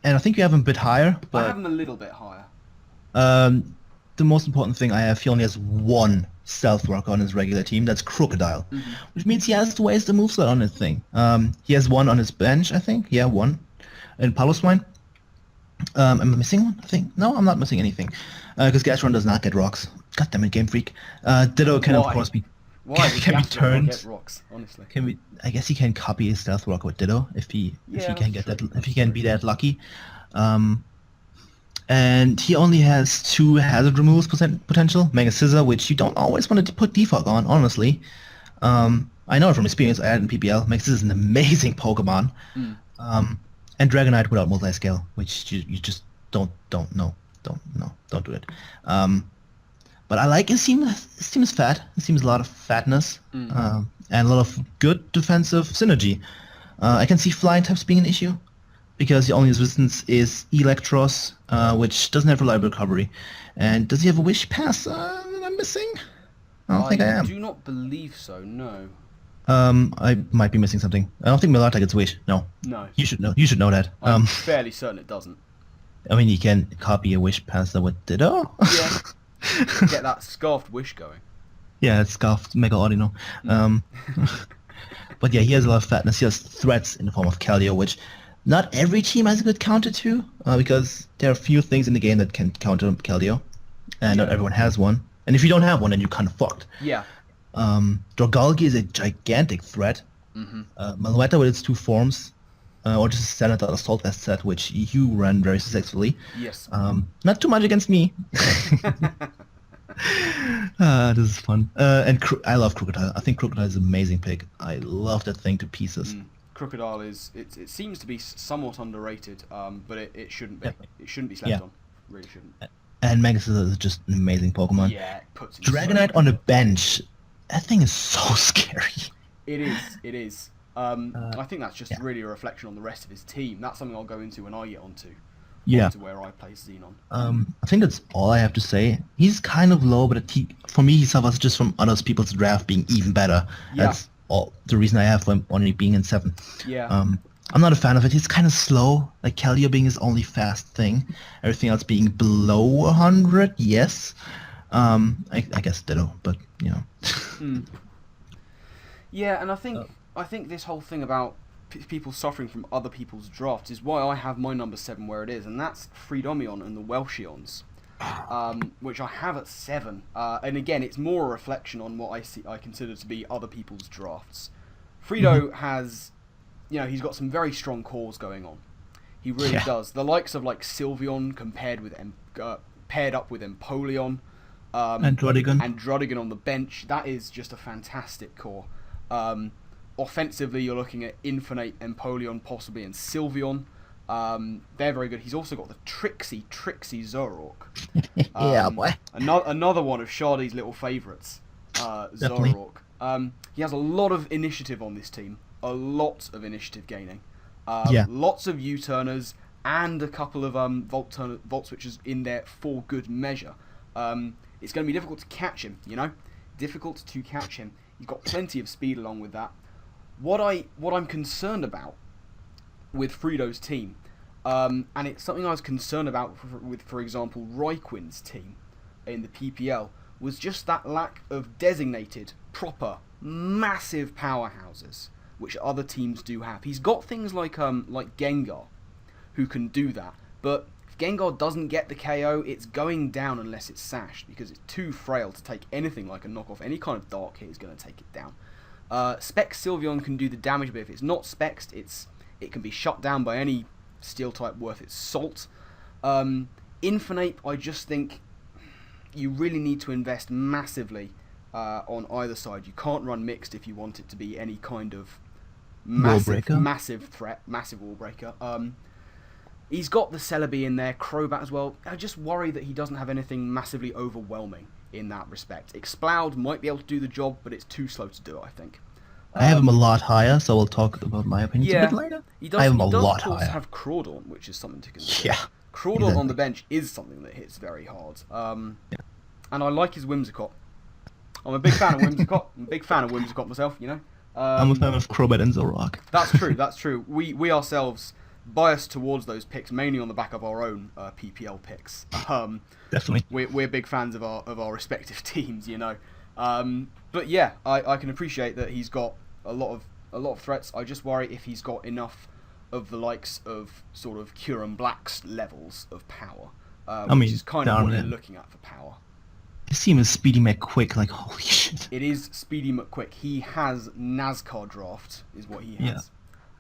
I think you have him a bit higher, I but have him a little bit higher. the most important thing I have, he only has 1 stealth rock on his regular team. That's Crocodile, which means he has to waste the moveset on his thing. He has 1 on his bench, I think. Yeah, 1. And Paloswine. Am I missing one? I think no, I'm not missing anything, because Gastron does not get rocks. God damn it, Game Freak. Ditto can of course be. Why can be turned. Get rocks, honestly. I guess he can copy his stealth rock with Ditto if he can get true. that, if he can be that lucky. And he only has 2 hazard removals potential. Mega Scissor, which you don't always want to put defog on, honestly. I know it from experience. I had it in PPL. Mega Scissor is an amazing Pokemon. And Dragonite without multi-scale, which you just don't do it. But I like his team. His team is fat. His team is a lot of fatness and a lot of good defensive synergy. I can see flying types being an issue because the only resistance is Electros, which doesn't have reliable recovery. And does he have a Wish Pass that I'm missing? I don't think I am. I do not believe so, no. I might be missing something. I don't think Melata gets Wish. No. No. You should know. You should know that. I'm fairly certain it doesn't. I mean, you can copy a Wish Pasta with Ditto. Yeah. Get that Scarfed Wish going. Yeah, it's Scarfed Mega Audino. But yeah, he has a lot of fatness. He has threats in the form of Keldeo, which not every team has a good counter to, because there are a few things in the game that can counter Keldeo, and not everyone has one. And if you don't have one, then you're kind of fucked. Yeah. Dragalge is a gigantic threat. Malueta with its two forms, or just a standard assault vest set, which you ran very successfully. Yes. Not too much against me. This is fun. And I love Crocodile. I think Crocodile is an amazing pick. I love that thing to pieces. Crocodile is it seems to be somewhat underrated, but it shouldn't be. Definitely. It shouldn't be slept on. Really shouldn't. And Mega Scizor is just an amazing Pokemon. Yeah, it puts it Dragonite on the bench. That thing is so scary. It is. It is. I think that's just really a reflection on the rest of his team. That's something I'll go into when I get onto where I place Xenon. I think that's all I have to say. He's kind of low, but for me, he suffers just from other people's draft being even better. Yeah. That's all the reason I have for him only being in 7. Yeah. I'm not a fan of it. He's kind of slow. Like Keldeo being his only fast thing. Everything else being below 100, yes. I guess Ditto, but you know. Yeah, and I think this whole thing about people suffering from other people's drafts is why I have my number 7 where it is, and that's Freedomion and the Welchions, which I have at 7. And again, it's more a reflection on what I consider to be other people's drafts. Fredo has, he's got some very strong cores going on. He really does. The likes of like Sylveon paired up with Empoleon. And Druddigon on the bench. That is just a fantastic core. Offensively, you're looking at Infinite, Empoleon, possibly, and Sylveon. They're very good. He's also got the tricksy Zoroark. Yeah, boy. Another one of Shardy's little favourites, Zoroark. He has a lot of initiative on this team. A lot of initiative gaining. Lots of U-turners and a couple of Volt switches in there for good measure. It's going to be difficult to catch him, Difficult to catch him. He's got plenty of speed along with that. What I'm concerned about with Fredo's team, and it's something I was concerned about with, for example, Raiquin's team in the PPL, was just that lack of designated, proper, massive powerhouses, which other teams do have. He's got things like Gengar, who can do that, but if Gengar doesn't get the KO, it's going down unless it's sashed, because it's too frail to take anything like a knockoff. Any kind of dark hit is going to take it down. Specs Sylveon can do the damage, but if it's not spexed, it can be shut down by any steel type worth its salt. Infinite, I just think you really need to invest massively on either side. You can't run mixed if you want it to be any kind of massive threat, massive wall breaker. He's got the Celebi in there, Crobat as well. I just worry that he doesn't have anything massively overwhelming in that respect. Exploud might be able to do the job, but it's too slow to do it, I think. I have him a lot higher, so we'll talk about my opinions a bit later. I have him a lot higher. He does have Crawdaunt, which is something to consider. Yeah. Crawdaunt on the bench is something that hits very hard. And I like his Whimsicott. I'm a big fan of Whimsicott. I'm a big fan of Whimsicott myself, I'm a fan of Crobat and Zoroark. That's true. We ourselves biased towards those picks mainly on the back of our own PPL picks. Definitely. We're big fans of our respective teams, But yeah, I can appreciate that he's got a lot of threats. I just worry if he's got enough of the likes of sort of Kyurem Black's levels of power, which is kind of what they're looking at for power. His team is Speedy McQuick, like holy shit. It is Speedy McQuick. He has NASCAR draft, is what he has.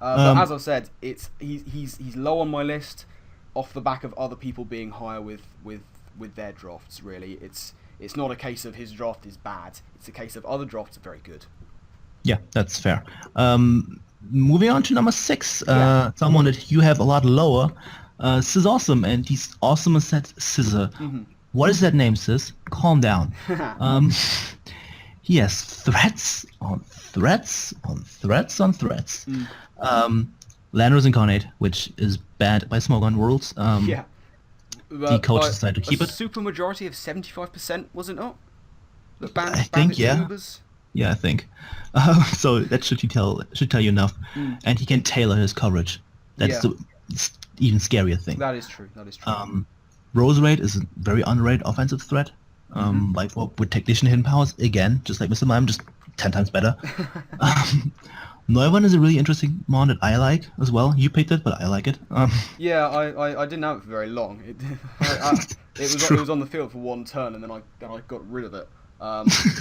But as I've said, he's low on my list, off the back of other people being higher with their drafts. Really, it's not a case of his draft is bad. It's a case of other drafts are very good. Yeah, that's fair. Moving on to number 6, someone that you have a lot lower, Awesome, and he's awesome as that Scizor. What is that name, Sis? Calm down. He has threats on threats on threats on threats. Landorus Incarnate, which is banned by Smogon rules. The coach decided to keep it. Super majority of 75%, was it not? I think, yeah. Yeah, I think. So that should tell you enough. And he can tailor his coverage. That's the even scarier thing. That is true. Roserade is a very underrated offensive threat. With technician hidden powers, again, just like Mr. Mime, just 10 times better. Neumann is a really interesting mon that I like as well. You picked it, but I like it. Yeah, I didn't have it for very long. It was on the field for one turn, and then I got rid of it.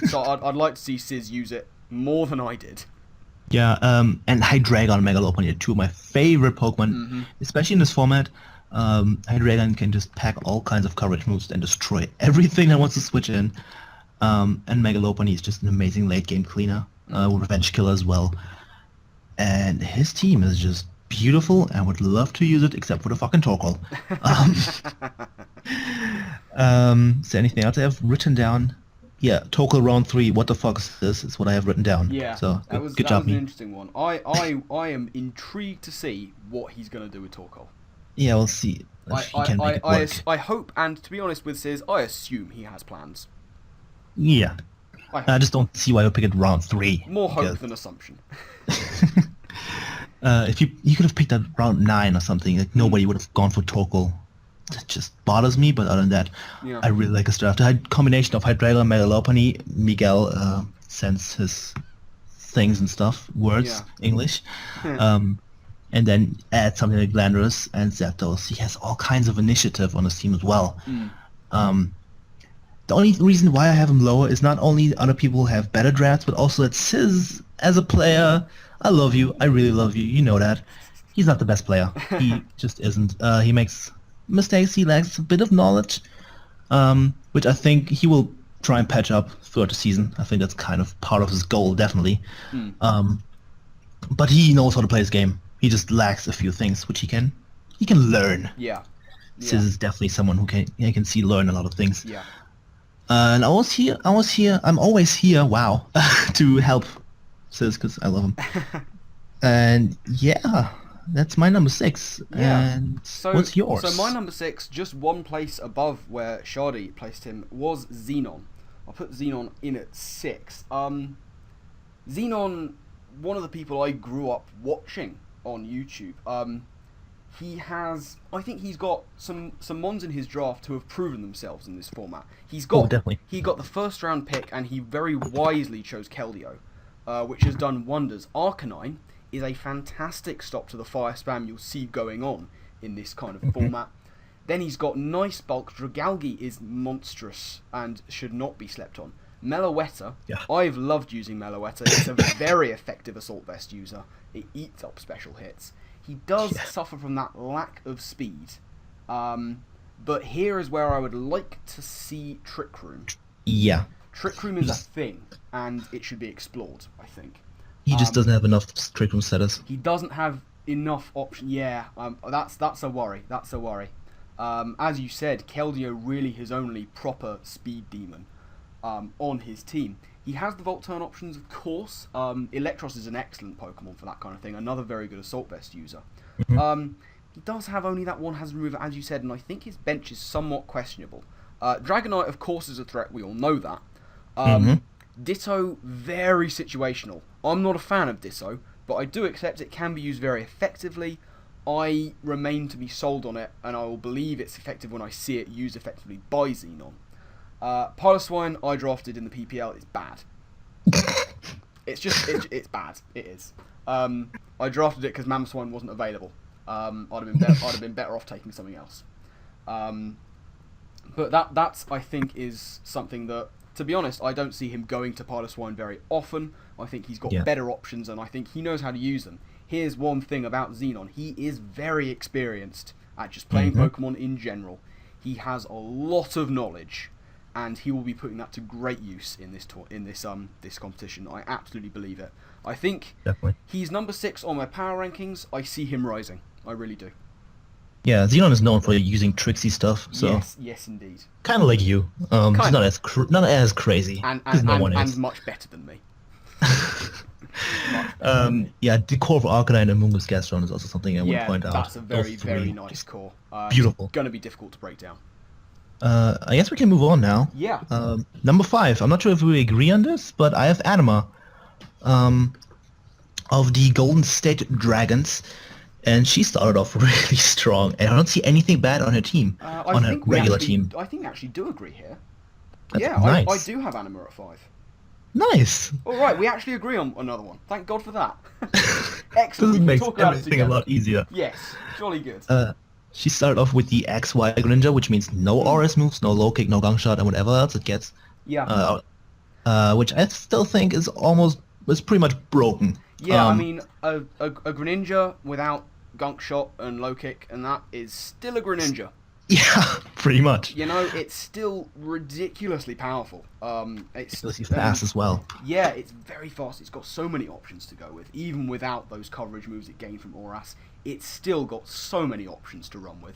So I'd like to see Sizz use it more than I did. Yeah, and Hydreigon and Megalopony are two of my favorite Pokemon, especially in this format. Hydreigon can just pack all kinds of coverage moves and destroy everything that wants to switch in. And Megalopony is just an amazing late game cleaner, revenge killer as well. And his team is just beautiful. I would love to use it, except for the fucking Torkoal. Is there anything else I have written down? Yeah, Torkoal round 3. What the fuck is this? Is what I have written down. Yeah, so good that job, was an me. interesting one. I am intrigued to see what he's going to do with Torkoal. Yeah, we'll see if he can make it work. I hope, and to be honest with Sizz, I assume he has plans. Yeah, I just don't see why you pick it round 3. More hope than assumption. If you could have picked that round 9 or something, like nobody would have gone for Torkoal. That just bothers me, but other than that, Yeah. I really like his draft. The combination of Hydreigon, Megalopony, Miguel sends his things and stuff, words, English, and then add something like Landorus and Zapdos. He has all kinds of initiative on his team as well. The only reason why I have him lower is not only other people have better drafts, but also that Sizz, as a player, I love you. I really love you. You know that. He's not the best player. He just isn't. He makes mistakes. He lacks a bit of knowledge, which I think he will try and patch up throughout the season. I think that's kind of part of his goal, definitely. But he knows how to play his game. He just lacks a few things, which he can learn. Yeah. Sizz is definitely someone who can see learn a lot of things. Yeah. And I'm always here, wow, to help Sizz, because I love him. And yeah, that's my number 6. Yeah. And So, what's yours? So my number 6, just one place above where Shardy placed him, was Xenon. I put Xenon in at 6. Xenon, one of the people I grew up watching on YouTube. I think he's got some mons in his draft who have proven themselves in this format. Definitely. He got the first round pick, and he very wisely chose Keldeo, which has done wonders. Arcanine is a fantastic stop to the fire spam you'll see going on in this kind of format. Then he's got Nice Bulk. Dragalge is monstrous and should not be slept on. Meloetta, I've loved using Meloetta. It's a very effective Assault Vest user. It eats up special hits. He does suffer from that lack of speed. But here is where I would like to see Trick Room. Yeah. Trick Room is a thing, and it should be explored, I think. He just doesn't have enough Trick Room status. He doesn't have enough options. Yeah, that's a worry. That's a worry. As you said, Keldeo really his only proper speed demon on his team. He has the Volt Turn options, of course. Electros is an excellent Pokemon for that kind of thing. Another very good Assault Vest user. He does have only that one Hazard remover, as you said, and I think his bench is somewhat questionable. Dragonite, of course, is a threat. We all know that. Ditto, very situational. I'm not a fan of Ditto, but I do accept it can be used very effectively. I remain to be sold on it, and I will believe it's effective when I see it used effectively by Xenon. Piloswine, I drafted in the PPL. It's bad. It's bad. It is. I drafted it because Mamoswine wasn't available. I'd have been better off taking something else. But that's I think is something that, to be honest, I don't see him going to Piloswine very often. I think he's got better options, and I think he knows how to use them. Here's one thing about Xenon: he is very experienced at just playing Pokemon in general. He has a lot of knowledge, and he will be putting that to great use in this competition. I absolutely believe it. I think he's number 6 on my power rankings. I see him rising. I really do. Yeah, Xenon is known for using tricksy stuff, so yes, indeed. kind of like you. He's not as crazy. And much better than me. The core of Arcanine and Mungus Gastron is also something I would point out. That's a very nice core. Beautiful. Going to be difficult to break down. I guess we can move on now. Yeah. Number 5. I'm not sure if we agree on this, but I have Anima of the Golden State Dragons, and she started off really strong, and I don't see anything bad on her team, on her regular team. I think we actually do agree here. That's nice. I do have Anima at 5. Nice. All right, we actually agree on another one. Thank God for that. Excellent. This We can makes talk about it everything a together. lot easier. Yes, jolly good. She started off with the XY Greninja, which means no RS moves, no low kick, no gong shot, and whatever else it gets. Yeah. Which I still think is pretty much broken. Yeah, I mean, a Greninja without gunk shot and low kick and that is still a Greninja. Yeah, pretty much. You know, it's still ridiculously powerful. It's fast as well. Yeah, it's very fast. It's got so many options to go with. Even without those coverage moves it gained from Oras, it's still got so many options to run with.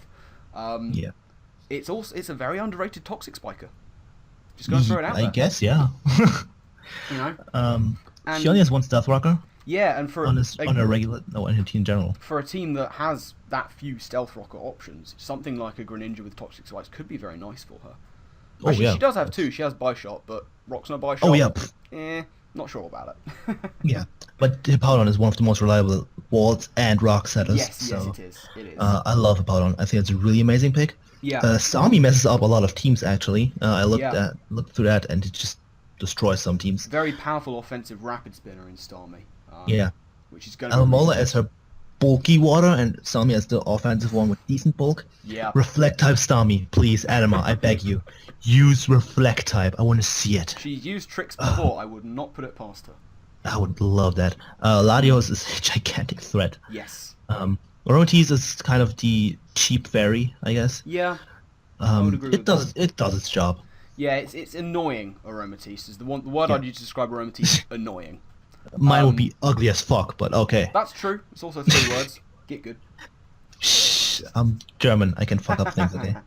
Yeah. It's a very underrated toxic spiker. Just gonna throw it out there. I guess, yeah. You know. She only has one Stealth Rocker. Yeah, and for on her regular, no, on her team in general. For a team that has that few Stealth Rocker options, something like a Greninja with Toxic Spikes could be very nice for her. Oh, yeah. She does have two. She has Bishot, but Rock's no Bishot. Oh, yeah. Not sure about it. Yeah, but Hippowdon is one of the most reliable walls and rock setters. Yes, it is. It is. I love Hippowdon. I think it's a really amazing pick. Yeah. Starmie messes up a lot of teams, actually. I looked Yeah. through that, and it just destroys some teams. Very powerful offensive rapid spinner in Starmie. Yeah. Which is going to Alomola as her bulky water, and Starmie as the offensive one with decent bulk. Yeah. Reflect type Starmie, please, Anima, I beg you. Use Reflect type. I want to see it. She's used tricks before. I would not put it past her. I would love that. Latios is a gigantic threat. Yes. Orotis is kind of the cheap fairy, I guess. Yeah. I would agree with that. It does its job. Yeah, it's annoying. Aromatisse is the word I'd use to describe Aromatisse. Annoying. Mine would be ugly as fuck, but okay. That's true. It's also 3 words. Get good. Shh, I'm German. I can fuck up things, okay?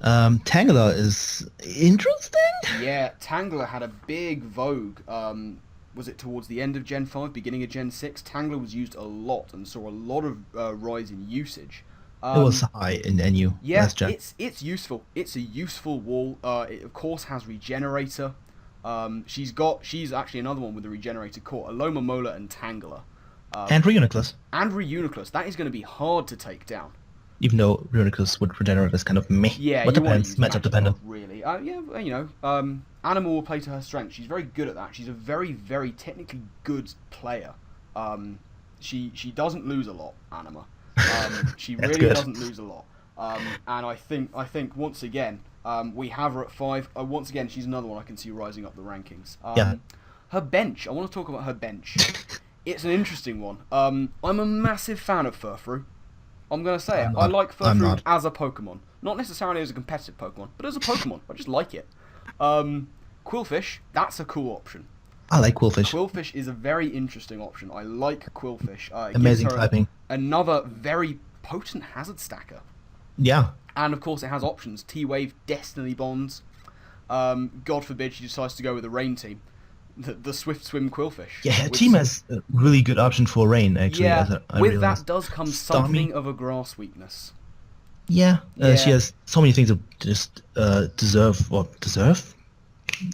Tangela is interesting? Yeah, Tangela had a big vogue. Was it towards the end of Gen 5, beginning of Gen 6? Tangela was used a lot and saw a lot of rise in usage. It was high in NU. Yeah, last gen. it's useful. It's a useful wall. It of course has Regenerator. She's actually another one with the Regenerator core. Aloma, Mola, and Tangela. And Reuniclus. And Reuniclus. That is going to be hard to take down. Even though Reuniclus with Regenerate is kind of meh. Yeah, but you want depends. to use Matchup dependent. Really. Yeah, you know, Anima will play to her strength. She's very good at that. She's a very, very technically good player. She doesn't lose a lot, Anima. She really good. doesn't lose a lot. And I think once again, we have her at 5. Once again, she's another one I can see rising up the rankings. Yeah. Her bench. I want to talk about her bench. It's an interesting one. I'm a massive fan of Furfrou. I'm going to say it. I like Furfrou as a Pokemon. Not necessarily as a competitive Pokemon, but as a Pokemon. I just like it. Quillfish, that's a cool option. I like Quillfish. Quillfish is a very interesting option. I like Quillfish. It Amazing gives her typing. Another very potent hazard stacker. Yeah. And of course it has options. T-Wave, Destiny Bonds. God forbid she decides to go with the Rain team. The Swift Swim Quillfish. Yeah, her team has a really good option for Rain, actually. Yeah, I with realized. that does come something of a grass weakness. Yeah, she has so many things that just deserve.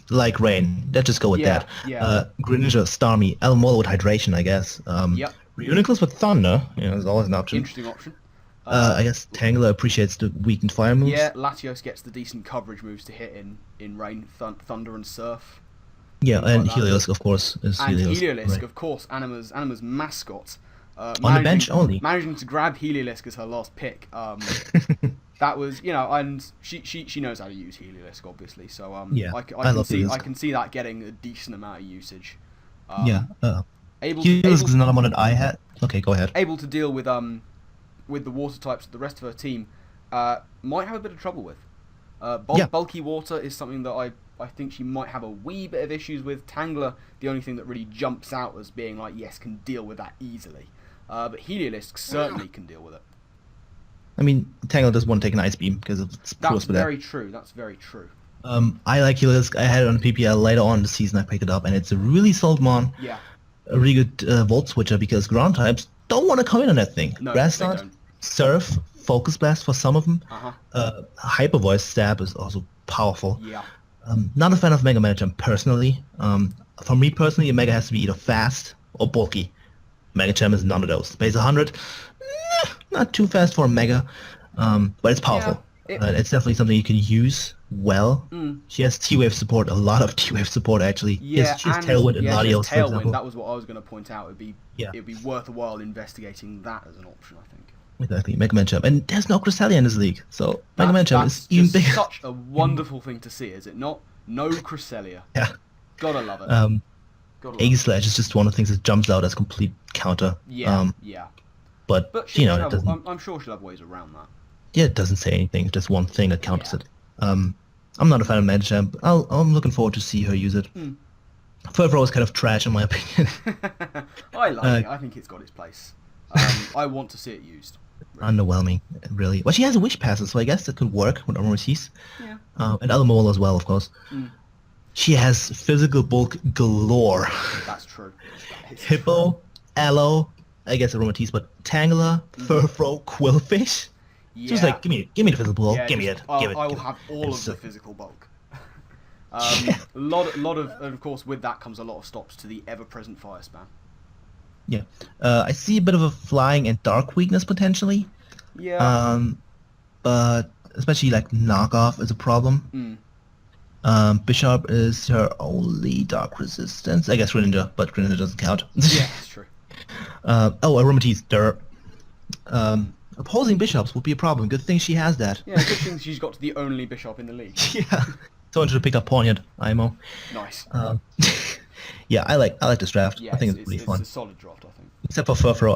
Like Rain. Let's just go with that. Yeah. Greninja, Starmie, Alomola with Hydration, I guess. Yep. Reuniclus with Thunder, is always an option. Interesting option. I guess Tangela appreciates the weakened fire moves. Yeah, Latios gets the decent coverage moves to hit in Rain, Thunder, and Surf. Yeah, and like that. Heliolisk, of course. Is And Heliolisk, Heliolisk, of course, Anima's mascot. On the bench only. Managing to grab Heliolisk as her last pick. That was, and she knows how to use Heliolisk, obviously. So Yeah, I love can Heliolisk. see that getting a decent amount of usage. Yeah. Able is another one that I had. Okay, go ahead. able to deal with the water types that the rest of her team might have a bit of trouble with. Bulky water is something that I think she might have a wee bit of issues with. Tangela, the only thing that really jumps out as being like, yes, can deal with that easily. But Heliolisk certainly can deal with it. I mean, Tangela doesn't want to take an Ice Beam because it's That's close with that. very true. That's very true. I like Heliolisk. I had it on PPL later on in the season. I picked it up, and it's a really solid mon. Yeah. A really good Volt Switcher because ground types don't want to come in on that thing. No, Grass they Knot, don't. Surf, Focus Blast for some of them. Hyper Voice Stab is also powerful. Yeah. Not a fan of Mega Medicham personally. For me personally, a Mega has to be either fast or bulky. Medicham is none of those. Base 100, not too fast for a Mega, but it's powerful. It's definitely something you can use well. She has T-Wave support, a lot of T-Wave support actually. Yeah, She has Tailwind and she has Latios, for Tailwind. example. That was what I was going to point out. Yeah. It'd be worth a while investigating that as an option, I think. Exactly, Mega Man Jump. And there's no Cresselia in this league, so Mega Man Jump is That's even just bigger. such a wonderful thing to see, is it not? No Cresselia. Yeah. Gotta love it. Um, Gotta love A it. Slash is just one of the things that jumps out as complete counter. Yeah, yeah. But But you know, it doesn't. I'm sure she'll have ways around that. Yeah, it doesn't say anything. Just one thing that counters it. I'm not a fan of Mega Jump. I'm looking forward to see her use it. Furfro is kind of trash in my opinion. I like it. I think it's got its place. I want to see it used. Really. Underwhelming, really. Well, she has a Wish Passer, so I guess that could work with Ortiz. Yeah. And Alamol as well, of course. She has physical bulk galore. That's true. That is Hippo, Aloe, I guess Aromatisse, but Tangela, Furfro, Quillfish. Yeah. Just like, give me the physical bulk, Yeah, give me just- it, I give it. will give it. have all It's of the physical bulk. Lot of, and of course, with that comes a lot of stops to the ever-present fire spam. Yeah. I see a bit of a flying and dark weakness potentially. Yeah. But especially like knockoff is a problem. Bishop is her only dark resistance. I guess Greninja, but Greninja doesn't count. Yeah, that's true. Aromatisse, der. Opposing bishops would be a problem. Good thing she has that. Yeah, good thing she's got the only bishop in the league. Yeah. Someone should have picked up Ponyard, IMO. Nice. Yeah, I like this draft. Yeah, I think it's pretty fun. It's a solid draft, I think. Except for Furfro,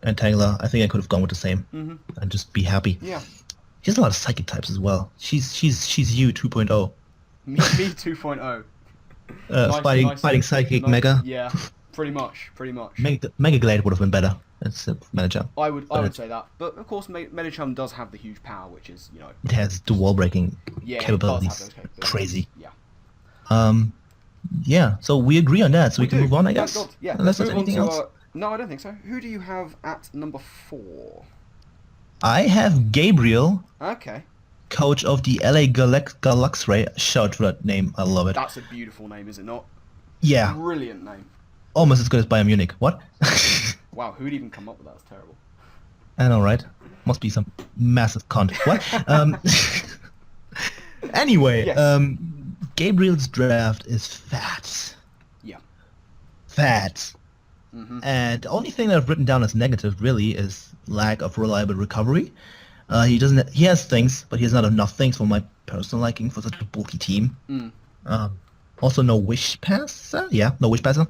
and Tangela, I think I could have gone with the same and just be happy. Yeah. She has a lot of psychic types as well. She's you 2.0. Me 2.0. Fighting psychic mega. Yeah, pretty much. Mega Glade would have been better. It's a manager. I would say that, but of course, Medicham does have the huge power, which is It has the wall breaking yeah, capabilities. It does have those capabilities. Crazy. Yeah. Yeah. So we agree on that. So we can move on, I Thank guess. God. Yeah. Unless let's there's move on anything to, else. no, I don't think so. Who do you have at number 4? I have Gabriel, Okay. coach of the LA Galaxray. Shout for that name. I love it. That's a beautiful name, is it not? Yeah. Brilliant name. Almost as good as Bayern Munich. What? Wow, who'd even come up with that? That's terrible. I know, right? Must be some massive cunt. What? Anyway, Yes. Gabriel's draft is fat. Yeah. Fat. And the only thing that I've written down as negative really is lack of reliable recovery. He has things, but he has not enough things for my personal liking for such a bulky team. Also no Wish Passer? Yeah, no Wish Passer.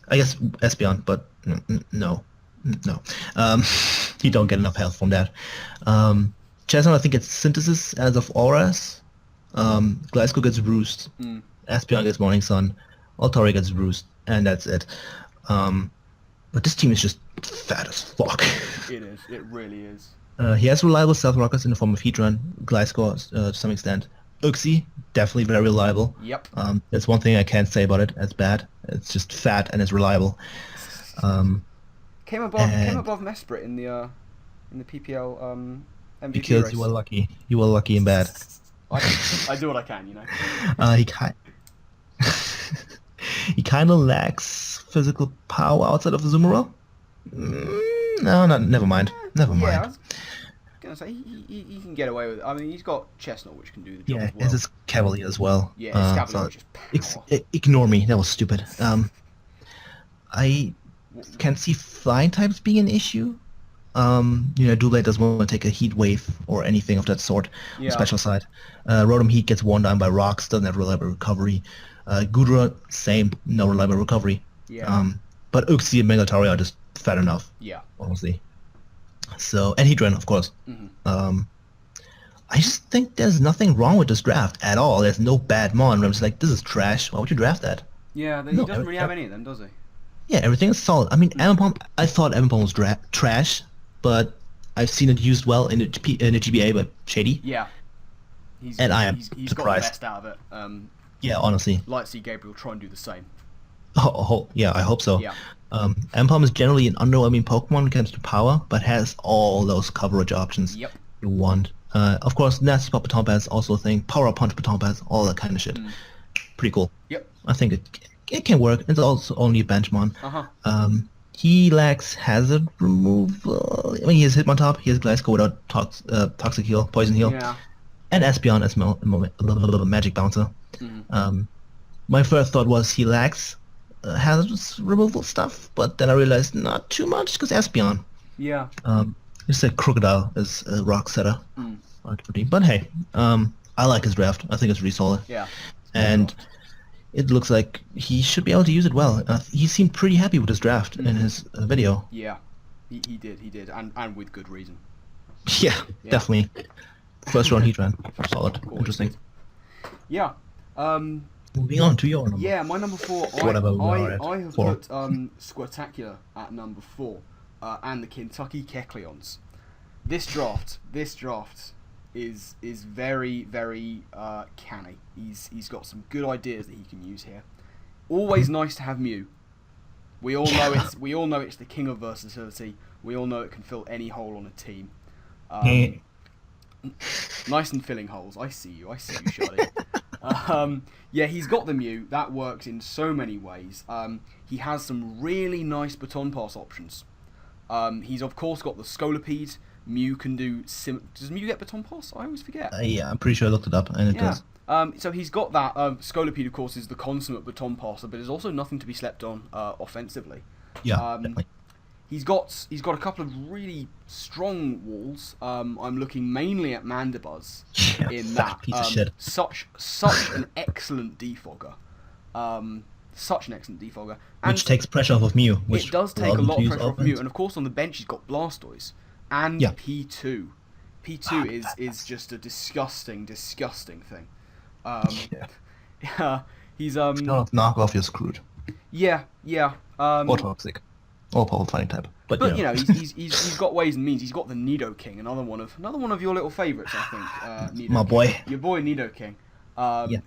I guess Espeon, but no. You don't get enough health from that. Chestnut, I think it's Synthesis as of Auras. Glasgow gets Roost. Espeon gets Morning Sun. Altaria gets Roost. And that's it. But this team is just fat as fuck. It is. It really is. He has reliable Stealth Rockets in the form of Heatran, Gliscor to some extent. Uxie, definitely very reliable. Yep. That's one thing I can't say about it as bad. It's just fat and it's reliable. Came above Mesprit in the PPL MVP Because race. you were lucky. You were lucky and bad. I do what I can, He kind of lacks physical power outside of Azumarill. No, never mind. Never mind. Yeah, I was gonna say he can get away with it. I mean, he's got Chestnut, which can do the job Yeah, as well. it's his Cavalier as well. Yeah, his Cavalier is just power. Ignore me. That was stupid. I can see flying types being an issue. Doublade doesn't want to take a heat wave or anything of that sort. On the special side. Rotom Heat gets worn down by rocks, doesn't have reliable recovery. Gudra, same, no reliable recovery. Yeah. But Uxie and Megataria are just fat enough. Yeah. Honestly. So, and Heatran, of course. I just think there's nothing wrong with this draft at all. There's no bad mon. I'm just like, this is trash. Why would you draft that? Yeah, he doesn't really have any of them, does he? Yeah, everything is solid. I mean, Ampom, I thought Ampom was trash, but I've seen it used well in the GBA by Shady. Yeah. He's got the best out of it. Yeah, honestly. Like to see Gabriel try and do the same. Yeah, I hope so. Yeah. Ampom is generally an underwhelming Pokemon when it comes to power, but has all those coverage options Yep. you want. Of course, Nasty Pop Baton Pass also a thing. Power Up Punch Baton Pass, all that kind of shit. Pretty cool. Yep. I think it can work. It's also only a benchmon. He lacks hazard removal. I mean, he has Hitmontop, he has Glasgow without Toxic Heal, Poison Heal, Yeah. and Espeon as Magic Bouncer. My first thought was he lacks hazard removal stuff, but then I realized not too much because Espeon. Yeah. Just a Crocodile as a rock setter. But hey, I like his draft. I think it's really solid. Yeah. And it looks like he should be able to use it well. He seemed pretty happy with his draft in his video. Yeah. He did, and with good reason. Yeah, definitely. First round Heatran. Solid. Cool. Interesting. Yeah. Moving on to your number. Yeah, my number 4. Whatever we are at. I have 4. put Squirtacular at number 4, and the Kentucky Kecleons. This draft is very, very canny. He's got some good ideas that he can use here. Always nice to have Mew. We all know it's the king of versatility. We all know it can fill any hole on a team. Nice and filling holes. I see you, Charlie. Yeah, he's got the Mew. That works in so many ways. He has some really nice baton pass options. He's of course got the Scolipede. Mew can do does Mew get baton pass? I always forget. Yeah, I'm pretty sure I looked it up, and it does. So he's got that. Scolipede, of course, is the consummate baton passer, but is also nothing to be slept on offensively. Yeah, definitely. He's got a couple of really strong walls. I'm looking mainly at Mandibuzz in that. Piece of shit. Such an excellent defogger. Such an excellent defogger. And Which takes pressure off of Mew. It does take a lot of pressure off Mew, and of course on the bench he's got Blastoise and P2. P2 is just a disgusting thing. He's knock off, you're screwed. Yeah. Or toxic. Or powerful fighting type. But you know, he's got ways and means. He's got the Nidoking, another one of your little favourites, I think. My boy. Your boy Nidoking,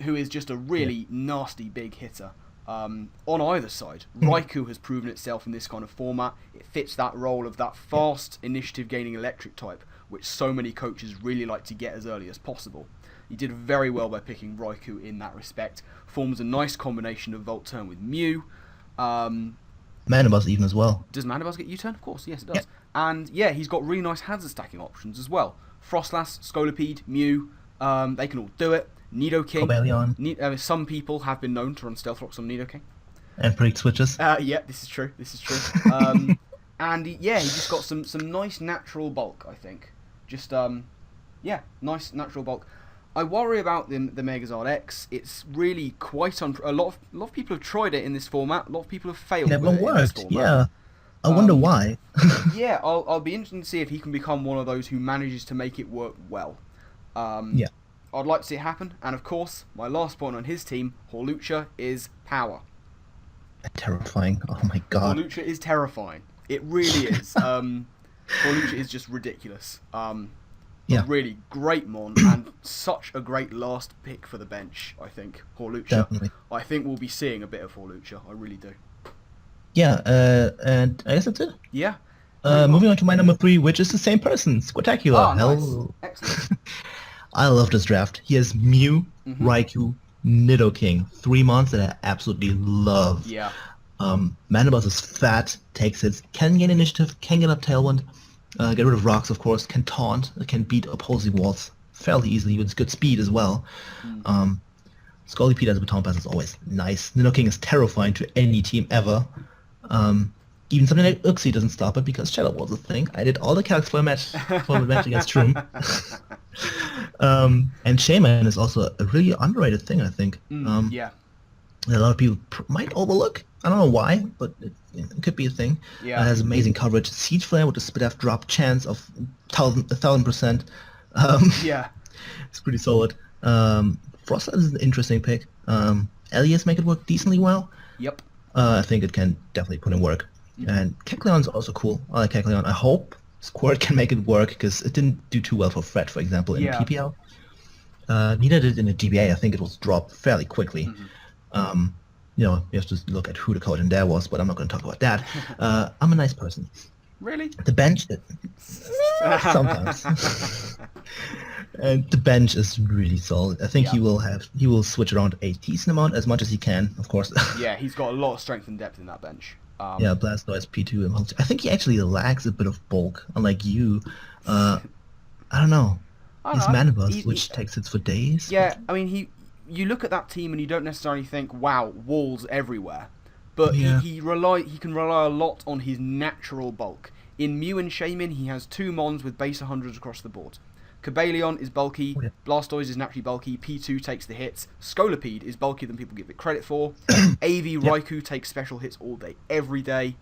who is just a really nasty big hitter. On either side, Raikou has proven itself in this kind of format. It fits that role of that fast initiative gaining electric type, which so many coaches really like to get as early as possible. He did very well by picking Raikou in that respect. Forms a nice combination of Volt Turn with Mew. Mandibuzz even as well. Does Mandibuzz get U-turn? Of course, yes it does. And yeah, he's got really nice hazard stacking options as well. Frostlass, Scolipede, Mew, they can all do it. Nidoking. Cobalion. Some people have been known to run Stealth Rocks on Nidoking. And predict switches. Yeah, this is true. And yeah, he just got some nice natural bulk, I think. Just nice natural bulk. I worry about the Megazord X. It's really quite a lot of people have tried it in this format. A lot of people have failed. Never worked. Yeah. I wonder why. Yeah, I'll be interested to see if he can become one of those who manages to make it work well. Yeah. I'd like to see it happen. And of course, my last point on his team, Hawlucha, is power. Terrifying. Oh my god. Hawlucha is terrifying. It really is. Hawlucha is just ridiculous. Yeah. Really great mon and such a great last pick for the bench, I think. Hawlucha. Definitely. I think we'll be seeing a bit of Hawlucha. I really do. Yeah, and I guess that's it. Yeah. Moving on to my number 3, which is the same person, Squirtacular. Nice. Excellent. I love this draft. He has Mew, Raikou, Nidoking. 3 mons that I absolutely love. Yeah. Mandibuzz is fat, takes hits, can gain initiative, can get up Tailwind, get rid of rocks, of course, can taunt, can beat opposing walls fairly easily with good speed as well. Scolipede as a baton pass is always nice. Nidoking is terrifying to any team ever. Even something like Uxie doesn't stop it because Shadow Ball's a thing. I did all the calcs for a match against Shroom. And Shaman is also a really underrated thing, I think. Yeah. That a lot of people might overlook. I don't know why, but it could be a thing. Yeah. It has amazing coverage. Siege Flare with a spit F drop chance of 1,000%. Yeah. It's pretty solid. Frostlass is an interesting pick. Elias make it work decently well. Yep. I think it can definitely put in work. And Kecleon's also cool. I like Kecleon. I hope Squirt can make it work because it didn't do too well for Fred, for example, in PPL. Neither did in the GBA. I think it was dropped fairly quickly. You have to look at who the coach in there was, but I'm not going to talk about that. I'm a nice person. Really? The bench, sometimes. And the bench is really solid. I think he will switch around a decent amount, as much as he can, of course. Yeah, he's got a lot of strength and depth in that bench. Yeah, Blastoise P2 and I think he actually lacks a bit of bulk, unlike you. Uh, I don't know. I don't His know. Mana Burst, which takes hits for days. Yeah, I mean, you look at that team and you don't necessarily think, wow, walls everywhere. But Yeah. he can rely a lot on his natural bulk. In Mew and Shaymin, he has 2 Mons with base 100s across the board. Cobalion is bulky, Oh, yeah. Blastoise is naturally bulky, P2 takes the hits, Scolipede is bulkier than people give it credit for, AV Raikou takes special hits all day, every day,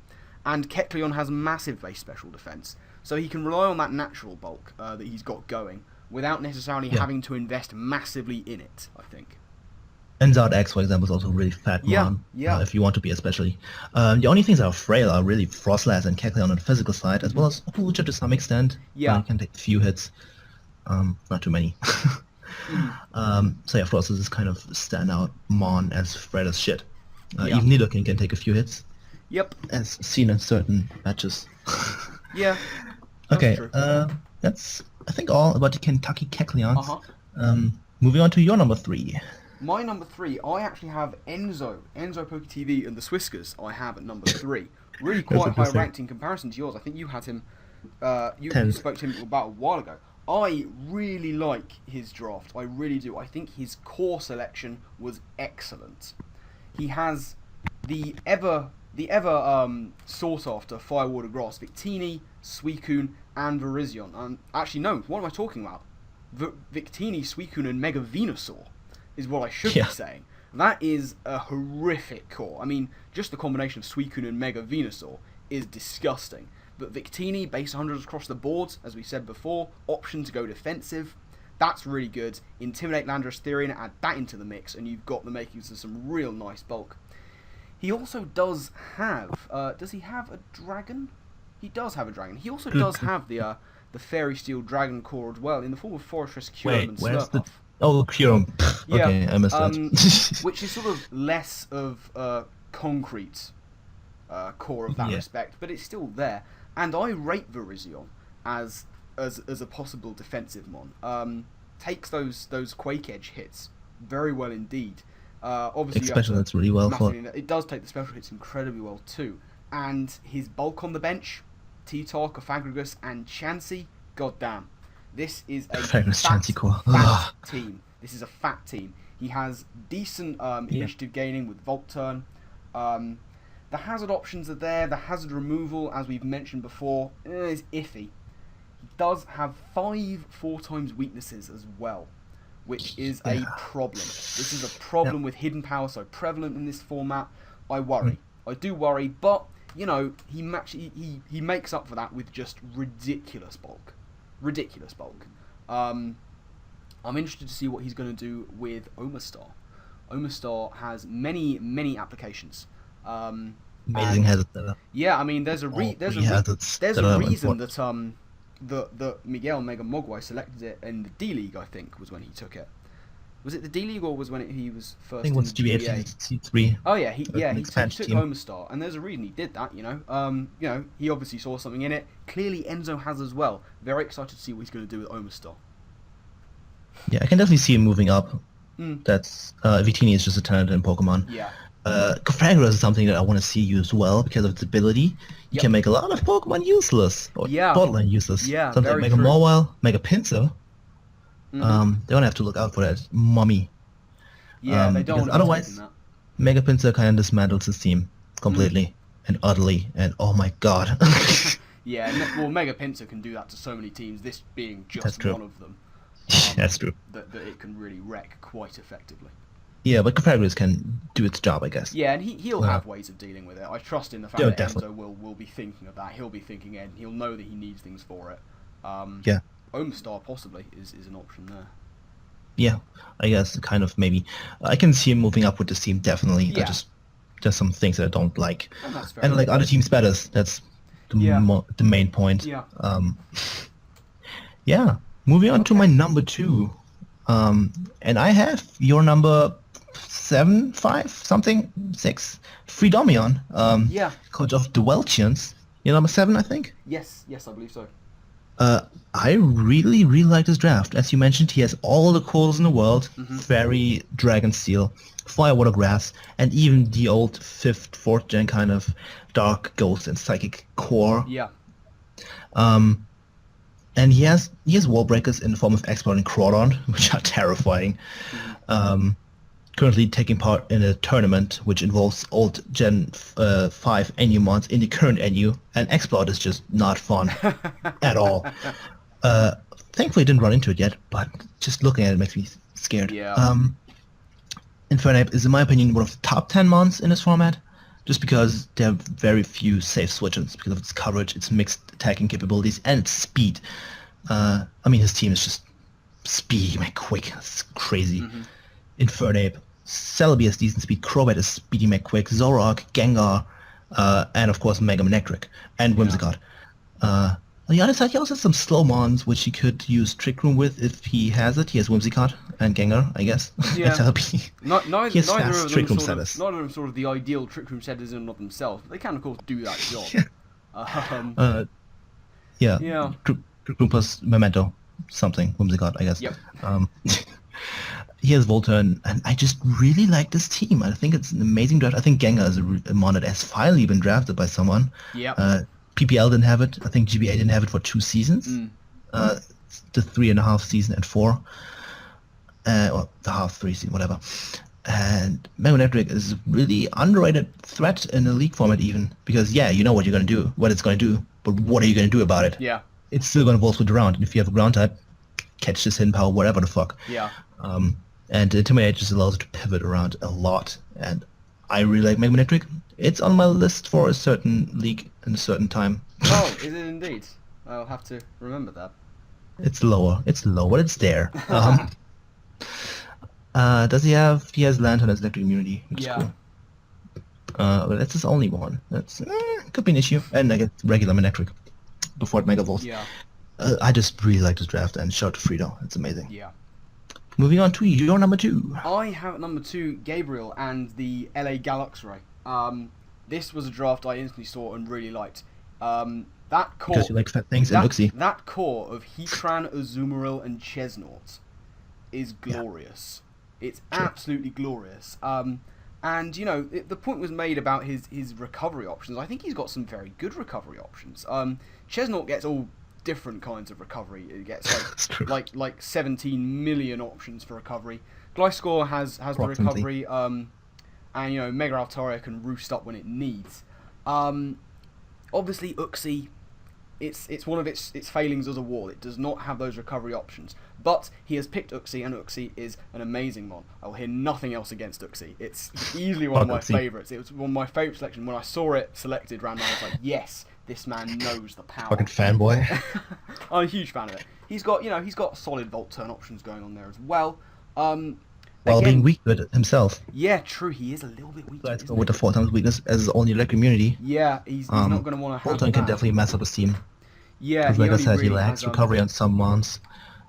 and Kecleon has massive base special defense. So he can rely on that natural bulk that he's got going without necessarily Yeah. having to invest massively in it, I think. And Zard X, for example, is also a really fat Yeah, mon, yeah. if you want to be especially. The only things that are frail are really Frostlass and Kecleon on the physical side, as well as Hulucha to some extent. Yeah. He can take a few hits. Not too many. So yeah, Frostlass is kind of standout mon as frail as shit. Yeah. Even Nidoking can take a few hits, Yep. as seen in certain matches. Yeah. That's Okay, true. that's I think all about the Kentucky Kecleons. Uh-huh. Moving on to your number 3. My number 3, I actually have Enzo PokeTV, and the Swiskers I have at number 3. Really quite high interesting. ranked in comparison to yours. I think you had him, you 10th. spoke to him about a while ago. I really like his draft. I really do. I think his core selection was excellent. He has the ever sought after Firewater Grass, Victini, Suicune, and Virizion. Actually, no. What am I talking about? Victini, Suicune, and Mega Venusaur is what I should Yeah. be saying. That is a horrific core. I mean, just the combination of Suicune and Mega Venusaur is disgusting. But Victini, base 100s across the board, as we said before, option to go defensive. That's really good. Intimidate Landorus Therian, add that into the mix, and you've got the makings of some real nice bulk. He also does have... does he have a dragon? He does have a dragon. He also does have the Fairy Steel Dragon core as well, in the form of Forretress, Kyurem, and where's the... Slurpuff. Oh, Kyurem. Yeah, Okay, I missed that. which is sort of less of a concrete core of that Yeah. respect, but it's still there. And I rate Virizion as a possible defensive mon. Takes those Quake Edge hits very well indeed. Obviously, you have Special to hits really well for... massively- it does take the special hits incredibly well too. And his bulk on the bench, T-Tar, Cofagrigus, and Chansey, goddamn. This is a Cofagrigus, fat, Chansey core. fat team. This is a fat team. He has decent initiative gaining with Volt Turn. The hazard options are there. The hazard removal, as we've mentioned before, is iffy. He does have 5 4x weaknesses as well, which is a problem. This is a problem with hidden power so prevalent in this format. I worry. I do worry, but you know, he makes up for that with just ridiculous bulk. Ridiculous bulk. I'm interested to see what he's going to do with Omastar. Omastar has many applications. Amazing hazard setup. Yeah, I mean, there's a hazards there's that a are reason important. that Miguel Mega Mogwai selected it in the D League. I think was when he took it. Was it the D League or was when he was first? I think it was in GBA C3. Oh yeah, he an took expansion team. Omastar, and there's a reason he did that. You know, he obviously saw something in it. Clearly, Enzo has as well. Very excited to see what he's going to do with Omastar. Yeah, I can definitely see him moving up. Mm. That's Victini is just a talent in Pokemon. Yeah. Cofagrigus is something that I want to see used well because of its ability. You Yep. can make a lot of Pokemon useless, or Yeah. borderline useless. Yeah, Something very like Mega true. Mawile, Mega Pinsir. Mhm. They're gonna have to look out for that mummy. Yeah, they don't because want to otherwise- be taking that. Mega Pinsir kind of dismantles his team completely and utterly, and oh my god. Yeah, well, Mega Pinsir can do that to so many teams. This being That's just true. one of them. That's true. That it can really wreck quite effectively. Yeah, but Cofagrigus can do its job, I guess. Yeah, and he'll Yeah. have ways of dealing with it. I trust in the fact Yeah, that definitely. Enzo will be thinking of that. He'll be thinking it, and he'll know that he needs things for it. Yeah. Omastar possibly is an option there. Yeah, I guess kind of maybe. I can see him moving up with this team definitely. Yeah. Just some things that I don't like, And that's fair. and like other teams better. That's the Yeah. the main point. Yeah. Yeah. Moving on to my number 2, and I have your number 7, 5, something 6, Freedomion. Yeah. Coach of the Welchians. Your number 7, I think. Yes, I believe so. I really, really like this draft. As you mentioned, he has all the cores in the world, Fairy, Dragon Steel, Fire, Water, Grass, and even the old 5th, 4th gen kind of Dark, Ghost, and Psychic core. Yeah. And he has wall breakers in the form of Exploit and Crawdon, which are terrifying. Currently taking part in a tournament which involves old Gen 5 NU mods in the current NU, and Exploit is just not fun at all. Thankfully, I didn't run into it yet, but just looking at it makes me scared. Yeah. Infernape is, in my opinion, one of the top 10 mons in this format, just because there are very few safe switch-ins because of its coverage, its mixed attacking capabilities, and its speed. I mean, his team is just speedy, man, quick. It's crazy. Infernape, Celebi has decent speed, Crobat is speedy, man, quick, Zoroark, Gengar, and of course Mega Manectric, and Whimsicott. On the other side, he also has some slow mons, which he could use Trick Room with if he has it. He has Whimsicott and Gengar, I guess. Yeah. And Celebi. Neither He has of fast them Trick Room sort of, status. neither of them sort of the ideal Trick Room setters in and of themselves, but they can of course do that job. Yeah. Yeah. Trick Room plus Memento, something, Whimsicott, I guess. Yep. He has Volturn, and I just really like this team. I think it's an amazing draft. I think Gengar is a mon that has finally been drafted by someone. Yep. PPL didn't have it. I think GBA didn't have it for 2 seasons. The 3.5 season and 4. Or the half 3 season, whatever. And Mega Manectric is a really underrated threat in the league format even. Because, yeah, you know what you're going to do, what it's going to do, but what are you going to do about it? Yeah. It's still going to Volt Switch around. And if you have a ground type, catch this hidden power, whatever the fuck. Yeah. And Intimidate just allows it to pivot around a lot. And I really like Mega Manectric. It's on my list for a certain league in a certain time. Oh, is it indeed? I'll have to remember that. It's lower, but it's there. Does he have? He has Lantern as electric immunity, which is Yeah. cool. But that's his only one. That's could be an issue. And I get regular Manectric before it Mega Volt. Yeah. I just really like this draft, and shout out to Frito. It's amazing. Yeah. Moving on to your number 2. I have at number 2 Gabriel and the LA Galaxray. This was a draft I instantly saw and really liked. That core, Because you like fat things and Uxie. that core of Heatran, Azumarill, and Chesnaught is glorious. It's absolutely glorious. And you know, the point was made about his recovery options. I think he's got some very good recovery options. Chesnaught gets all different kinds of recovery. It gets like 17 million options for recovery. Gliscor has the recovery. And you know, Mega Altaria can roost up when it needs. Obviously, Uxie, it's one of its failings as a wall. It does not have those recovery options. But he has picked Uxie, and Uxie is an amazing mon. I will hear nothing else against Uxie. It's easily one of my favourites. It was one of my favourite selections. When I saw it selected randomly, I was like, yes, this man knows the power. Fucking fanboy. I'm a huge fan of it. He's got solid Volt Turn options going on there as well. While being weak to it himself. Yeah, true. He is a little bit weak. Let's go with the 4 times weakness as his only electric immunity. Yeah, he's not going to want to have Volturn can definitely mess up his team. Yeah, Because like I said, he lacks recovery on some mons.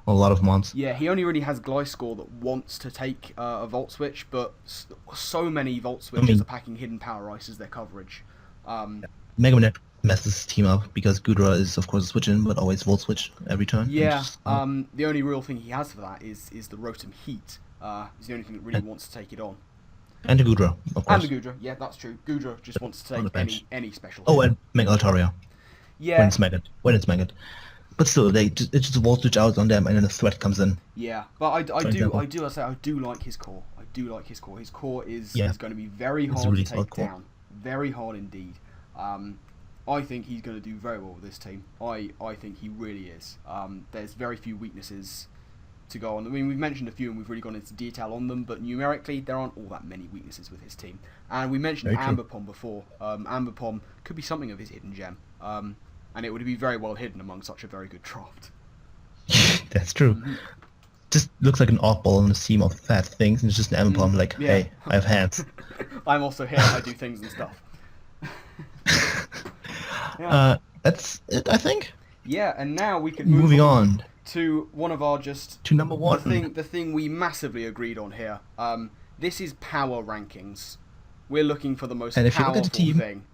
A lot of mons. Yeah, he only really has Gliscor that wants to take a Volt Switch, but so many Volt Switches are packing Hidden Power Ice as their coverage. Mega Man messes his team up because Goodra is of course a switch in, but always Volt Switch every turn. Yeah, the only real thing he has for that is the Rotom Heat. Is the only thing that really wants to take it on. And the Goodra, of course. And the Goodra, yeah, that's true. Goodra just wants to take any special. Oh, and Mega Altaria. Yeah. When it's Megat. But still, it just Volt Switch out on them, and then a threat comes in. Yeah, but I do like his core. I do like his core. His core is going to be very hard really to take down. Very hard indeed. I think he's going to do very well with this team. I think he really is. There's very few weaknesses to go on. I mean, we've mentioned a few and we've really gone into detail on them, but numerically, there aren't all that many weaknesses with his team. And we mentioned Ambipom before. Ambipom could be something of his hidden gem. And it would be very well hidden among such a very good draft. That's true. Just looks like an oddball in a team of fat things, and it's just an Ambipom like, hey, I have hands. I'm also here, I do things and stuff. That's it, I think. Yeah, and now we can move on to one of our to number 1. The thing we massively agreed on here. This is power rankings. We're looking for the most and if powerful you look at the team, thing.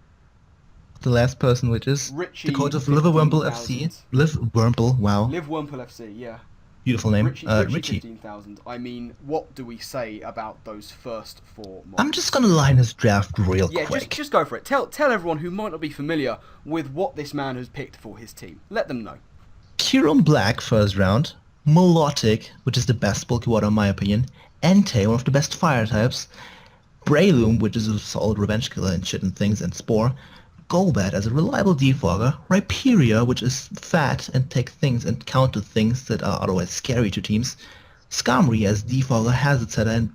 the last person, which is Richie the coach of Liverpool 15,000. FC. Liverpool, wow, Live Wurmple FC, yeah. beautiful name. Richie Richie. 15,000. I mean, what do we say about those first 4 mods? I'm just gonna line his draft real Yeah, quick. just go for it. Tell everyone who might not be familiar with what this man has picked for his team. Let them know. Kieran Black, first round. Melodic, which is the best bulky water in my opinion. Entei, one of the best fire types. Breloom, which is a solid revenge killer and shit and things, and Spore. Golbat as a reliable defogger. Rhyperia, which is fat and take things and counter things that are otherwise scary to teams. Skarmory as defogger, hazard setter, and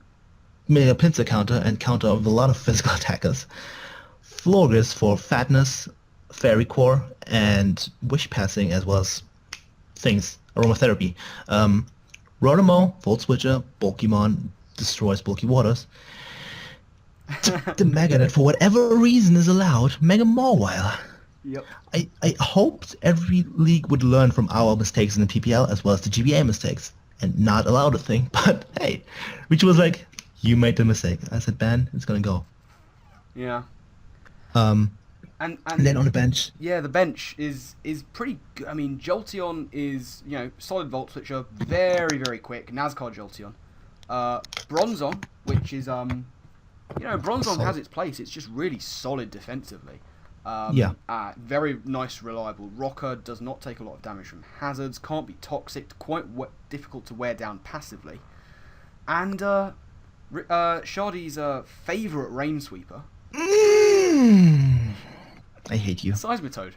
mega pincer counter and counter of a lot of physical attackers. Florges for fatness, fairy core, and wish passing, as well as things, aromatherapy. Rotomo, Volt Switcher, Pokemon, destroys bulky waters. The Mega that for whatever reason is allowed, Mega Mawile. Yep. I hoped every league would learn from our mistakes in the PPL as well as the GBA mistakes and not allow the thing, but hey, Richie was like, you made the mistake. I said, ban, it's gonna go. Yeah. And And then on the bench, yeah, the bench is pretty good. I mean, Jolteon is, solid Volt Switcher, very, very quick. NASCAR Jolteon. Bronzong, which is, Bronzong has its place. It's just really solid defensively. Yeah. Very nice, reliable rocker. Does not take a lot of damage from hazards. Can't be toxic. Quite difficult to wear down passively. And Shardy's favourite rain sweeper. I hate you. Seismitoad.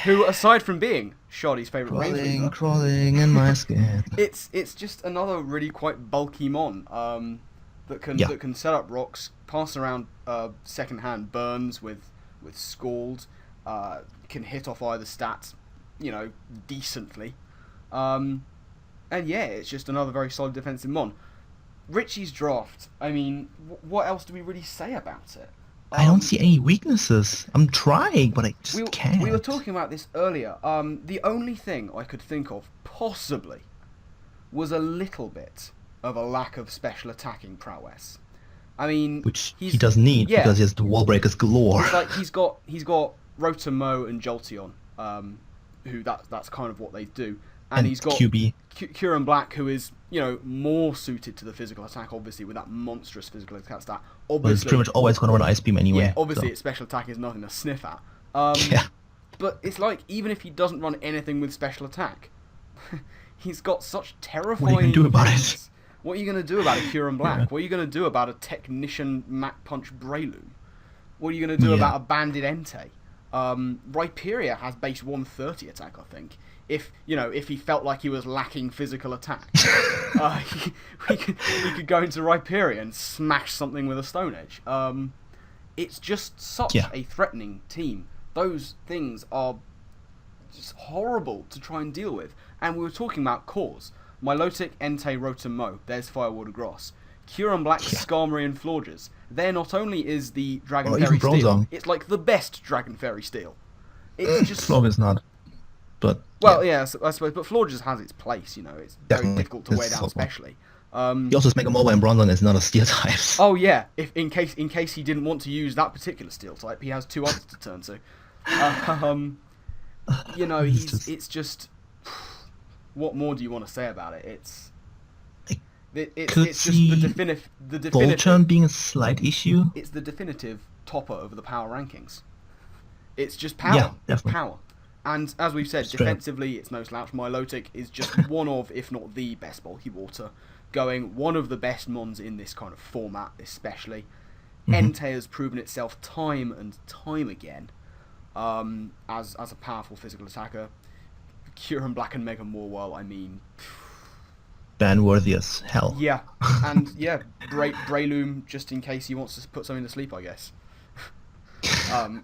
Who, aside from being Shardy's favourite rain sweeper, Crawling in my skin. it's just another really quite bulky mon that can set up rocks, pass around second hand burns with Scald, can hit off either stats, decently, and yeah, it's just another very solid defensive mon. Richie's draft. I mean, what else do we really say about it? I don't see any weaknesses. I'm trying, but I just can't. We were talking about this earlier. The only thing I could think of, possibly, was a little bit of a lack of special attacking prowess. I mean, which he doesn't need because he has the wall breakers galore. It's like he's got Rotomo and Jolteon, who that's kind of what they do, and he's got QB. Kieran Black, who is more suited to the physical attack, obviously with that monstrous physical attack stat. Obviously, well, he's pretty much always going to run Ice Beam anyway. Yeah, obviously so. its special attack is nothing to sniff at. Yeah. But it's like, even if he doesn't run anything with special attack, he's got such terrifying. What are you going to do about things. it? What are you going to do about a Kieran Black? Yeah. What are you going to do about a Technician Mac Punch Breloom? What are you going to do about a Banded Entei? Rhyperia has base 130 attack, I think. If he felt like he was lacking physical attack, he could go into Rhyperia and smash something with a Stone Edge. It's just such a threatening team. Those things are just horrible to try and deal with. And we were talking about cores. Milotic, Entei, Rotomo. There's Firewall Gross. Kieran Black, Skarmory, and Florges. There not only is the Dragon Fairy Steel, it's like the best Dragon Fairy Steel. It's just Florges not. But I suppose, but Florges has its place. It's very difficult to wear down, especially. He also has Mega Mobile and Bronzong is not a steel type. Oh yeah, if in case he didn't want to use that particular steel type, he has 2 others to turn to. It's just. What more do you want to say about it? It's just the definitive. Voltron being a slight issue. It's the definitive topper over the power rankings. It's just power. Yeah, definitely. Power. And as we've said, defensively, it's no slouch. Milotic is just one of, if not the best bulky water going. One of the best mons in this kind of format, especially. Entei has proven itself time and time again as a powerful physical attacker. Kieran Black and Mega Mawile, I mean... ban-worthy as hell. Yeah, and Breloom, just in case he wants to put something to sleep, I guess. And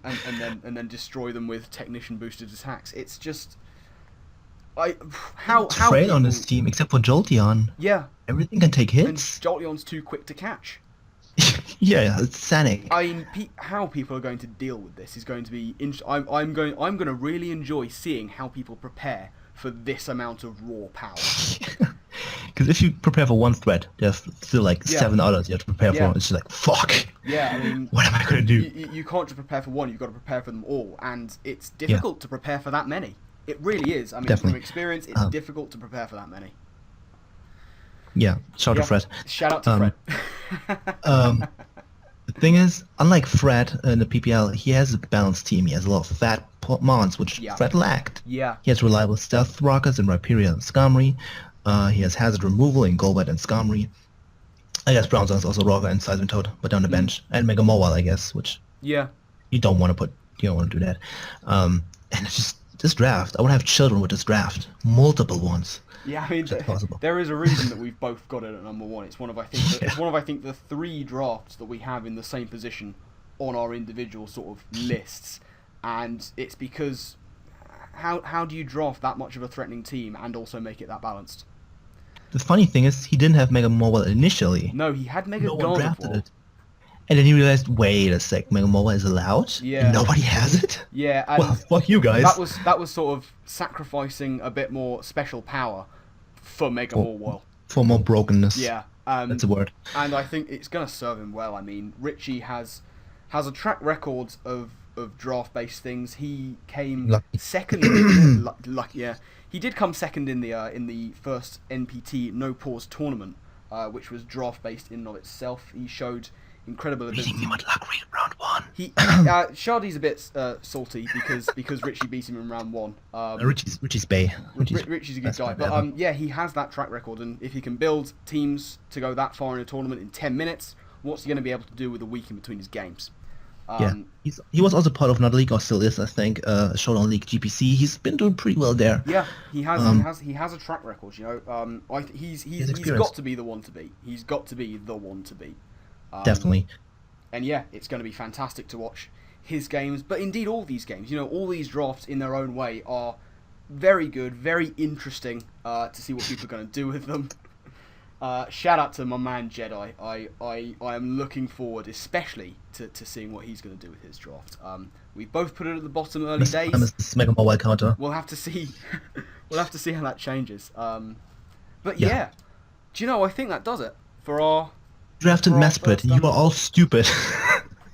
then destroy them with technician boosted attacks. It's just how trade on this team except for Jolteon. Yeah, everything can take hits. And Jolteon's too quick to catch. Yeah, it's Sanic. I mean, how people are going to deal with this is going to be. I'm going to really enjoy seeing how people prepare for this amount of raw power. Because if you prepare for one threat, there's still like Yeah. 7 others you have to prepare Yeah. for. It's just like, fuck. Yeah, I mean, What am I gonna do? you can't just prepare for one. You've got to prepare for them all, and it's difficult to prepare for that many. It really is. I mean, Definitely. from experience, it's difficult to prepare for that many. Yeah, shout out to Fred. Shout out to Fred. The thing is, unlike Fred in the PPL, he has a balanced team. He has a lot of fat mons, which Yeah. Fred lacked. Yeah. He has reliable stealth rockets in Rhyperior and Skarmory. He has hazard removal in Golbat and Skarmory. I guess Bronzong's also Rocker and Seismic Toad, but down the bench. And Mega Mawile, I guess, which Yeah. you don't want to do that. And it's just, this draft, I want to have children with this draft. Multiple ones. Yeah, I mean, possible. there is a reason that we've both got it at number one. It's one of it's Yeah. one of the 3 drafts that we have in the same position on our individual sort of lists, and it's because how do you draft that much of a threatening team and also make it that balanced? The funny thing is, he didn't have Mega Mawile initially. No, he had Mega No one drafted Gardevoir. it. And then he realized, wait a sec, Mega Mawile is allowed? Yeah. And nobody has it? Yeah, and Well, fuck you guys. that was sort of sacrificing a bit more special power for Mega Mawile. For more brokenness. Yeah, That's a word. and I think it's going to serve him well. I mean, Richie has a track record of draft-based things. He came Lucky. second. Lucky, yeah. He did come second in the first NPT No Pause tournament, which was draft-based in and of itself. He showed incredible ability. Beating me with luck round 1. He Shardy's a bit salty because Richie beat him in round 1. Richie's Bay. Richie's a good best guy, player but ever. yeah, he has that track record, and if he can build teams to go that far in a tournament in 10 minutes, what's he going to be able to do with a week in between his games? Yeah, he was also part of another league, or still is, I think, Showdown League GPC. He's been doing pretty well there. Yeah, he has a track record. You know, he's experience. got to be the one to beat. He's got to be the one to beat. Definitely. And yeah, it's going to be fantastic to watch his games. But indeed, all these games, you know, all these drafts in their own way are very good, very interesting to see what people are going to do with them. Shout out to my man Jedi. I am looking forward, especially to seeing what he's going to do with his draft. We both put it at the bottom early days. I missed this Mega Mawile counter. We'll have to see. We'll have to see how that changes. But Yeah. yeah, do you know? I think that does it for our. Drafted For our Mesprit. first You are all stupid.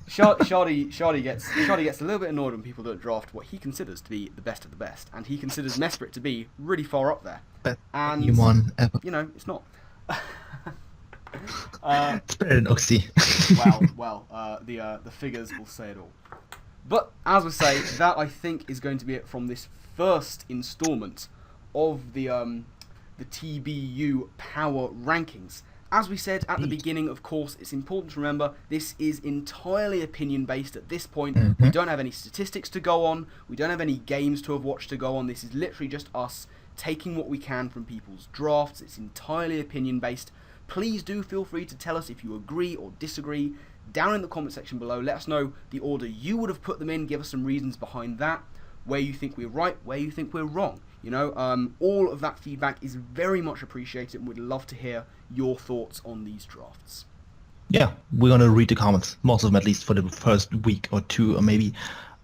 Shardy gets a little bit annoyed when people don't draft what he considers to be the best of the best, and he considers Mesprit to be really far up there. Best And Pokemon ever. you know, it's not. It's better than Uxie. The figures will say it all. But as we say, that I think is going to be it from this first instalment of the TBU Power Rankings. As we said at the beginning, of course, it's important to remember this is entirely opinion-based at this point. We don't have any statistics to go on. We don't have any games to have watched to go on. This is literally just us taking what we can from people's drafts. It's entirely opinion-based. Please do feel free to tell us if you agree or disagree down in the comment section below. Let us know the order you would have put them in. Give us some reasons behind that, where you think we're right, where you think we're wrong. You know, all of that feedback is very much appreciated, and we'd love to hear your thoughts on these drafts. Yeah, we're gonna read the comments, most of them at least for the first week or two, or maybe.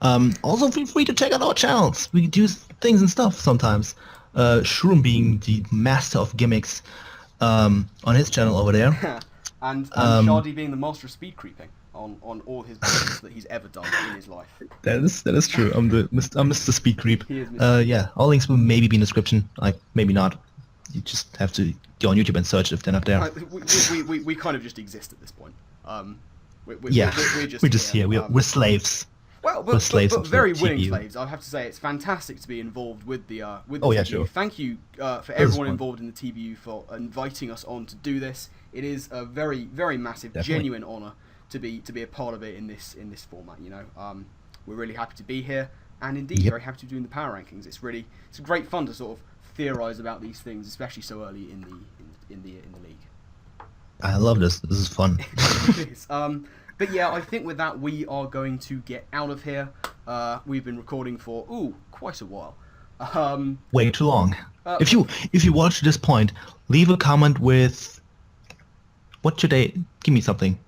Also, feel free to check out our channels. We do things and stuff sometimes. Shroom being the master of gimmicks on his channel over there. and Shardy being the master of speed creeping on all his business that he's ever done in his life. That is true. I'm Mr. Speed Creep. He is Mr. Yeah, all links will maybe be in the description. Like maybe not. You just have to go on YouTube and search if they're not there. We kind of just exist at this point. We're We're just here. We're slaves. Well, We're but slaves but of very the willing TBU. slaves. I have to say, it's fantastic to be involved with the Oh, yeah, TBU. sure. Thank you for was everyone fun. involved in the TBU for inviting us on to do this. It is a very, very massive, Definitely. genuine honour to be a part of it in this format. You know, we're really happy to be here, and indeed Yep. very happy to be doing the power rankings. It's great fun to sort of theorise about these things, especially so early in the league. I love this. This is fun. It is. But yeah, I think with that we are going to get out of here. We've been recording for quite a while. Way too long. If you watch this point, leave a comment with what should I give me something.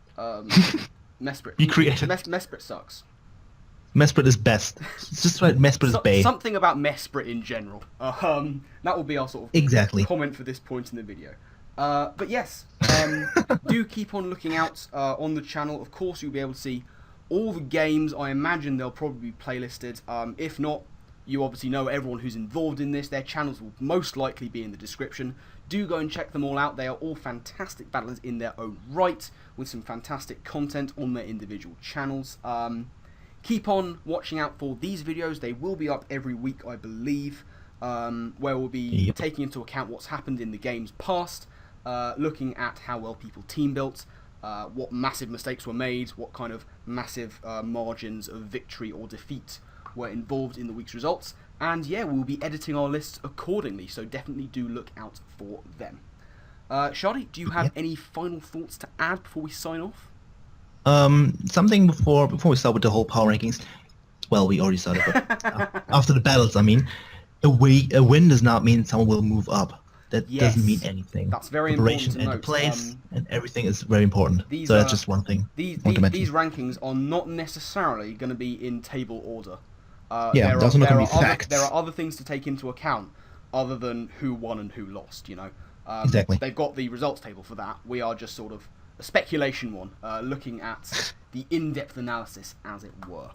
Mesprit. Be creative. Mesprit sucks. Mesprit is best. Just right. Mesprit is Bay. Something about Mesprit in general. That will be our sort of Exactly. comment for this point in the video. But yes, do keep on looking out on the channel. Of course, you'll be able to see all the games. I imagine they'll probably be playlisted. If not, you obviously know everyone who's involved in this. Their channels will most likely be in the description. Do go and check them all out. They are all fantastic battlers in their own right, with some fantastic content on their individual channels. Keep on watching out for these videos. They will be up every week, I believe, where we'll be taking into account what's happened in the games past, looking at how well people team built, what massive mistakes were made, what kind of massive margins of victory or defeat were involved in the week's results, and yeah, we'll be editing our lists accordingly, so definitely do look out for them. Shardy, do you have any final thoughts to add before we sign off? Something before we start with the whole power rankings. Well, we already started, but after the battles, I mean, a win does not mean someone will move up. That doesn't mean anything. That's very important to and note. The place and everything is very important. So that's just one thing. These rankings are not necessarily going to be in table order. Those are not going to be facts. There are other things to take into account other than who won and who lost. You know, exactly. They've got the results table for that. We are just sort of a speculation one, looking at the in-depth analysis, as it were.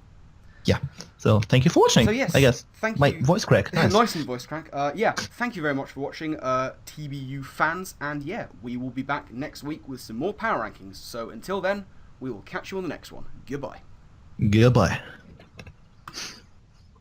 Yeah. So thank you for watching. So yes, I guess thank my you. Voice crack. Nice and voice crack. Yeah. Thank you very much for watching, TBU fans, and yeah, we will be back next week with some more power rankings. So until then, we will catch you on the next one. Goodbye. Goodbye.